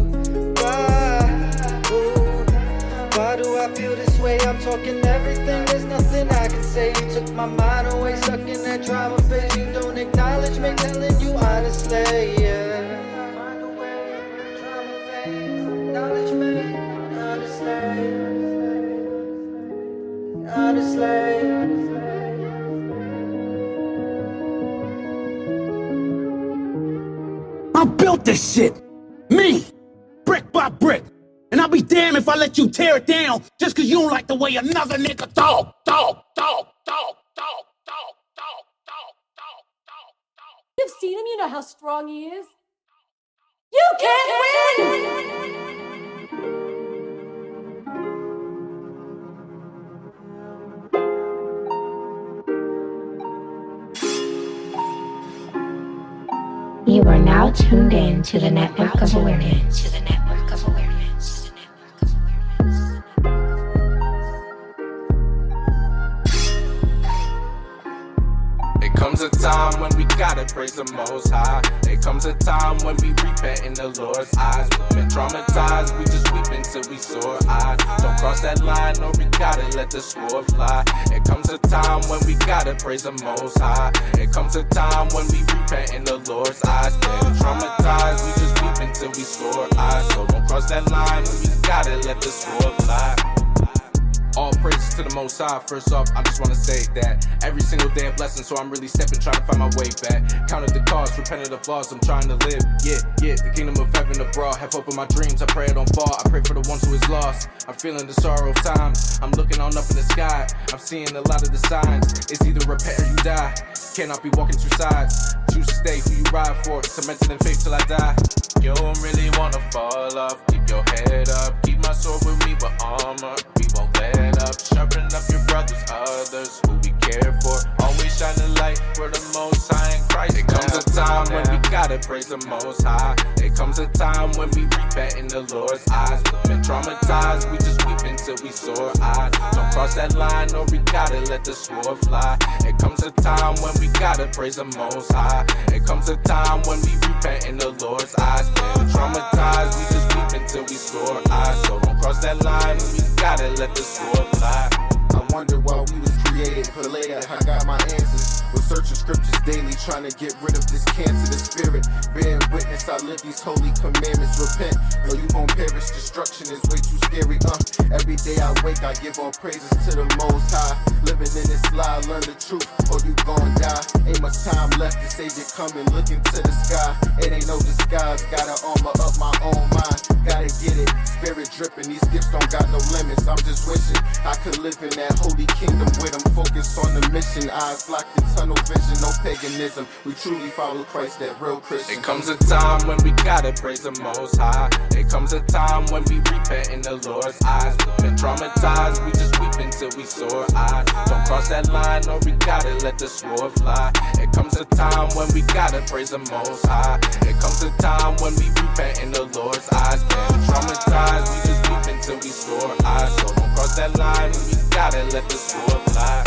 Why do I feel this way? I'm talking everything, there's nothing I can say. You took my mind away, stuck in that drama phase. You don't acknowledge me, telling you honestly, yeah. I built this shit, me, brick by brick, and I'll be damned if I let you tear it down just cause you don't like the way another nigga talk. You've seen him, you know how strong he is. You can't win! You are now tuned in to the Network of Awareness. It comes a time when we gotta praise the Most High. It comes a time when we repent in the Lord's eyes. We've been traumatized, we just weep until we sore eyes. Don't cross that line or we gotta let the sword fly. It comes a time when we gotta praise the Most High. It comes a time when we repent in the Lord's eyes. Been traumatized, we just weep until we sore eyes. So don't cross that line when we gotta let the sword fly. All praises to the Most High. First off, I just want to say that every single day a blessing, so I'm really stepping, trying to find my way back. Counted the cost, repented the flaws, I'm trying to live. Yeah, the kingdom of heaven abroad. Have hope in my dreams, I pray I don't fall. I pray for the ones who is lost. I'm feeling the sorrow of times. I'm looking on up in the sky. I'm seeing a lot of the signs. It's either repent or you die. Cannot be walking two sides. Choose to stay who you ride for, cemented in faith till I die. You don't really wanna fall off. Keep your head up. Keep my sword with me with armor. We won't let up. Sharpen up your brothers, others who we care for. Always shine the light for the Most High in Christ. It comes a time when we gotta praise the Most High. It comes a time when we repent in the Lord's eyes. We've been traumatized, we just weep until we sore eyes. Don't cross that line or we gotta let the sword fly. It comes a time when we gotta praise the Most High. It comes a time when we repent in the Lord's eyes. Been traumatized, we just weep until we sore eyes. So don't cross that line when we gotta let the sword fly. I wonder why we was created, but later I got my answers. Was searching scriptures daily, trying to get rid of this cancer, the spirit. Bearing witness, I live these holy commandments. Repent, or you gon' perish. Destruction is way too scary. Every day I wake, I give all praises to the Most High. Living in this lie, learn the truth, or you gon' die. Ain't much time left, the Savior coming, looking to the sky. It ain't no disguise, gotta armor up my own mind. Gotta get it, spirit dripping, these gifts don't got no limits. I'm just wishing I could live in that holy kingdom with them. Focus on the mission, eyes locked in tunnel vision, no paganism. We truly follow Christ, that real Christian. It comes a time when we gotta praise the Most High. It comes a time when we repent in the Lord's eyes. We've been traumatized, we just weep until we sore eyes. Don't cross that line or we gotta let the sword fly. It comes a time when we gotta praise the Most High. It comes a time when we repent in the Lord's eyes. Been traumatized, we just weep until we sore eyes. So don't cross that line when we gotta let the sword fly.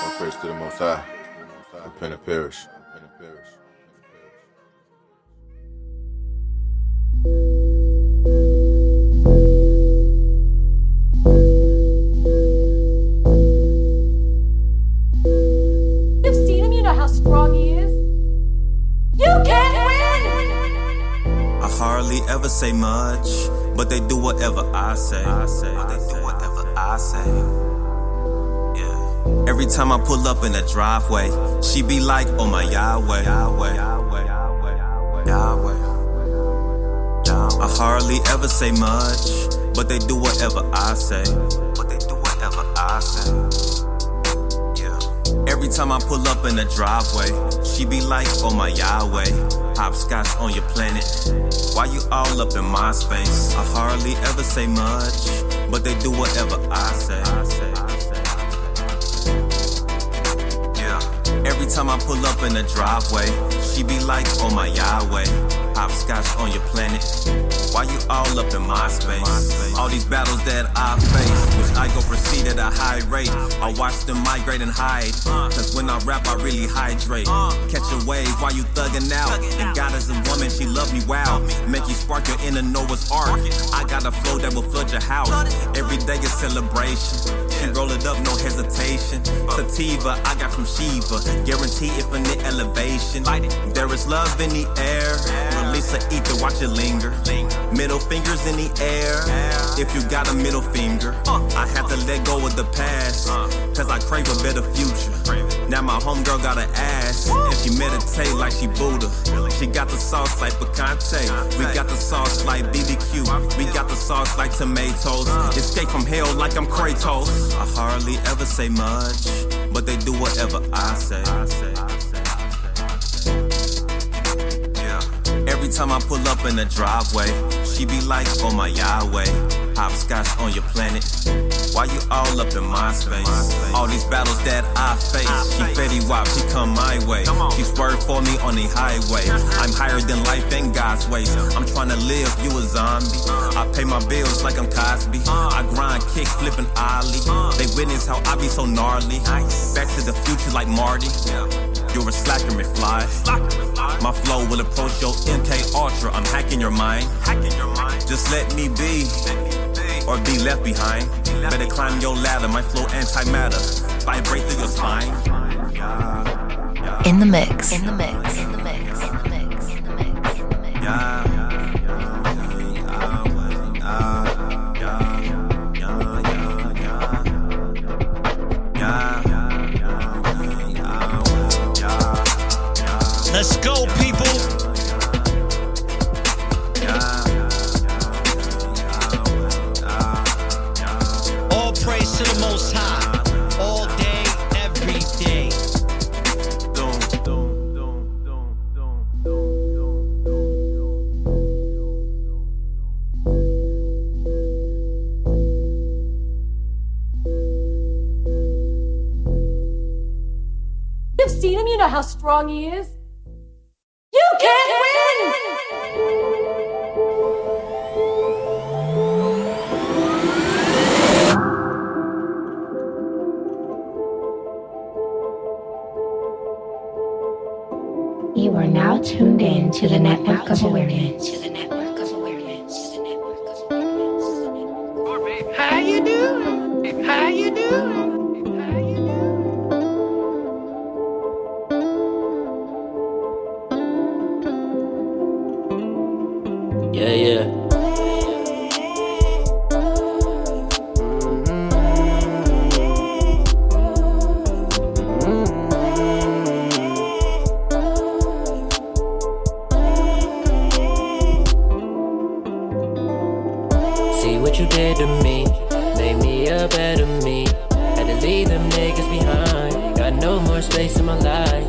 All praise to the Most High. Repent and perish. You've seen him, you know how strong he is. You can't win! I hardly ever say much, but they do whatever I say. Yeah. Every time I pull up in the driveway, she be like, oh my Yahweh. I hardly ever say much, but they do whatever I say. Every time I pull up in the driveway, she be like, oh my Yahweh, hopscotch on your planet. Why you all up in my space? I hardly ever say much, but they do whatever I say. Yeah. Every time I pull up in the driveway, she be like, oh my Yahweh, hopscotch on your planet. Why you all up in my space? All these battles that I face, which I go proceed at a high rate. I watch them migrate and hide, cause when I rap I really hydrate. Catch a wave while you thugging out, and God is a woman, she love me wow. Make you spark your inner Noah's Ark. I got a flow that will flood your house. Every day is celebration. She roll it up, no hesitation. Sativa, I got from Shiva, guarantee infinite elevation. There is love in the air, release the ether, watch it linger. Middle fingers in the air, if you got a middle finger. I had to let go of the past, cause I crave a better future. Now my homegirl got an ass, and she meditate like she Buddha. She got the sauce like picante, we got the sauce like BBQ, we got the sauce like tomatoes. Escape from hell like I'm Kratos. I hardly ever say much, but they do whatever I say. Every time I pull up in the driveway, she be like, oh my Yahweh, hopscotch on your planet. Why you all up in my space? All these battles that I face, she Fetty Wap, she come my way. She swerved for me on the highway. I'm higher than life and God's ways. I'm trying to live, you a zombie. I pay my bills like I'm Cosby. I grind, kick, flipping ollie. They witness how I be so gnarly. Back to the future like Marty. You're a slacker, McFly. My flow will approach your MK Ultra. I'm hacking your mind. Just let me be, or be left behind. Better climb your ladder. My flow antimatter. Vibrate through your spine. In the mix. Let's go, people. All praise to the Most High, all day, every day. You've seen him, you know how strong he is. You can't win! You are now tuned in to the Network of Awareness. How you doing? How you doing? Yeah. more space in my life.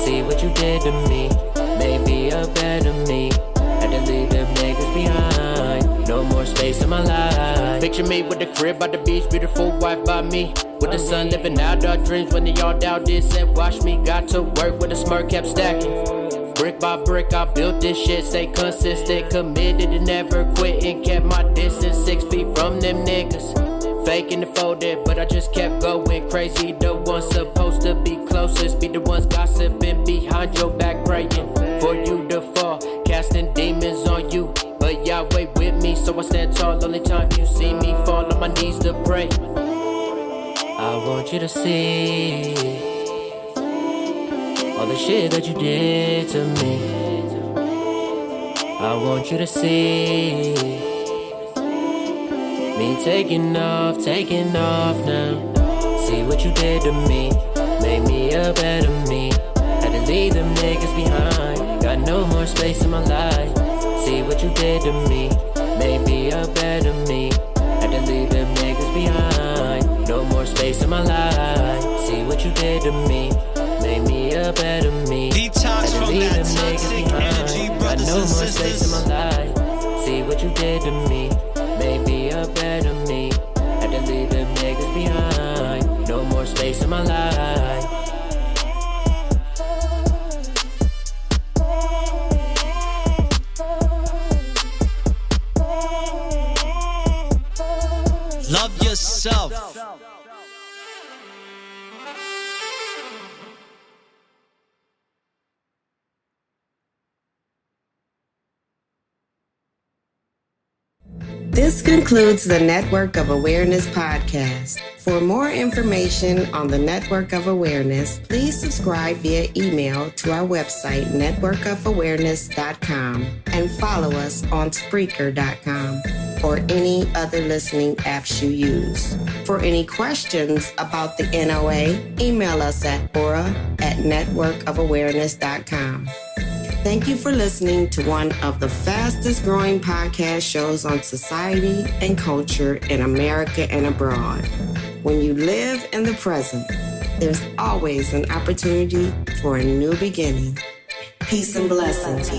See what you did to me, maybe a better me. Had to leave them niggas behind. No more space in my life. Picture me with the crib by the beach, beautiful wife by me. With the sun living out our dreams when they all doubted, said watch me. Got to work with a smirk, kept stacking. Brick by brick, I built this shit. Stay consistent, committed and never quit. And kept my distance 6 feet from them niggas. Faking the folded, but I just kept going crazy. The ones supposed to be closest be the ones gossiping behind your back, praying for you to fall, casting demons on you. But Yahweh with me, so I stand tall. Only time you see me fall on my knees to pray. I want you to see all the shit that you did to me. I want you to see me taking off now. See what you did to me, made me a better me. Had to leave them niggas behind. Got no more space in my life. See what you did to me, made me a better me. Had to leave them niggas behind. No more space in my life. See what you did to me, made me a better me. Detox from that toxic energy, brothers no more and space sisters. in my life. See what you did to me, made me a better me. Had to leave them niggas behind. No more space in my life. Love yourself. This concludes the Network of Awareness podcast. For more information on the Network of Awareness, please subscribe via email to our website, networkofawareness.com, and follow us on Spreaker.com or any other listening apps you use. For any questions about the NOA, email us at aura@networkofawareness.com. Thank you for listening to one of the fastest growing podcast shows on society and culture in America and abroad. When you live in the present, there's always an opportunity for a new beginning. Peace and blessings.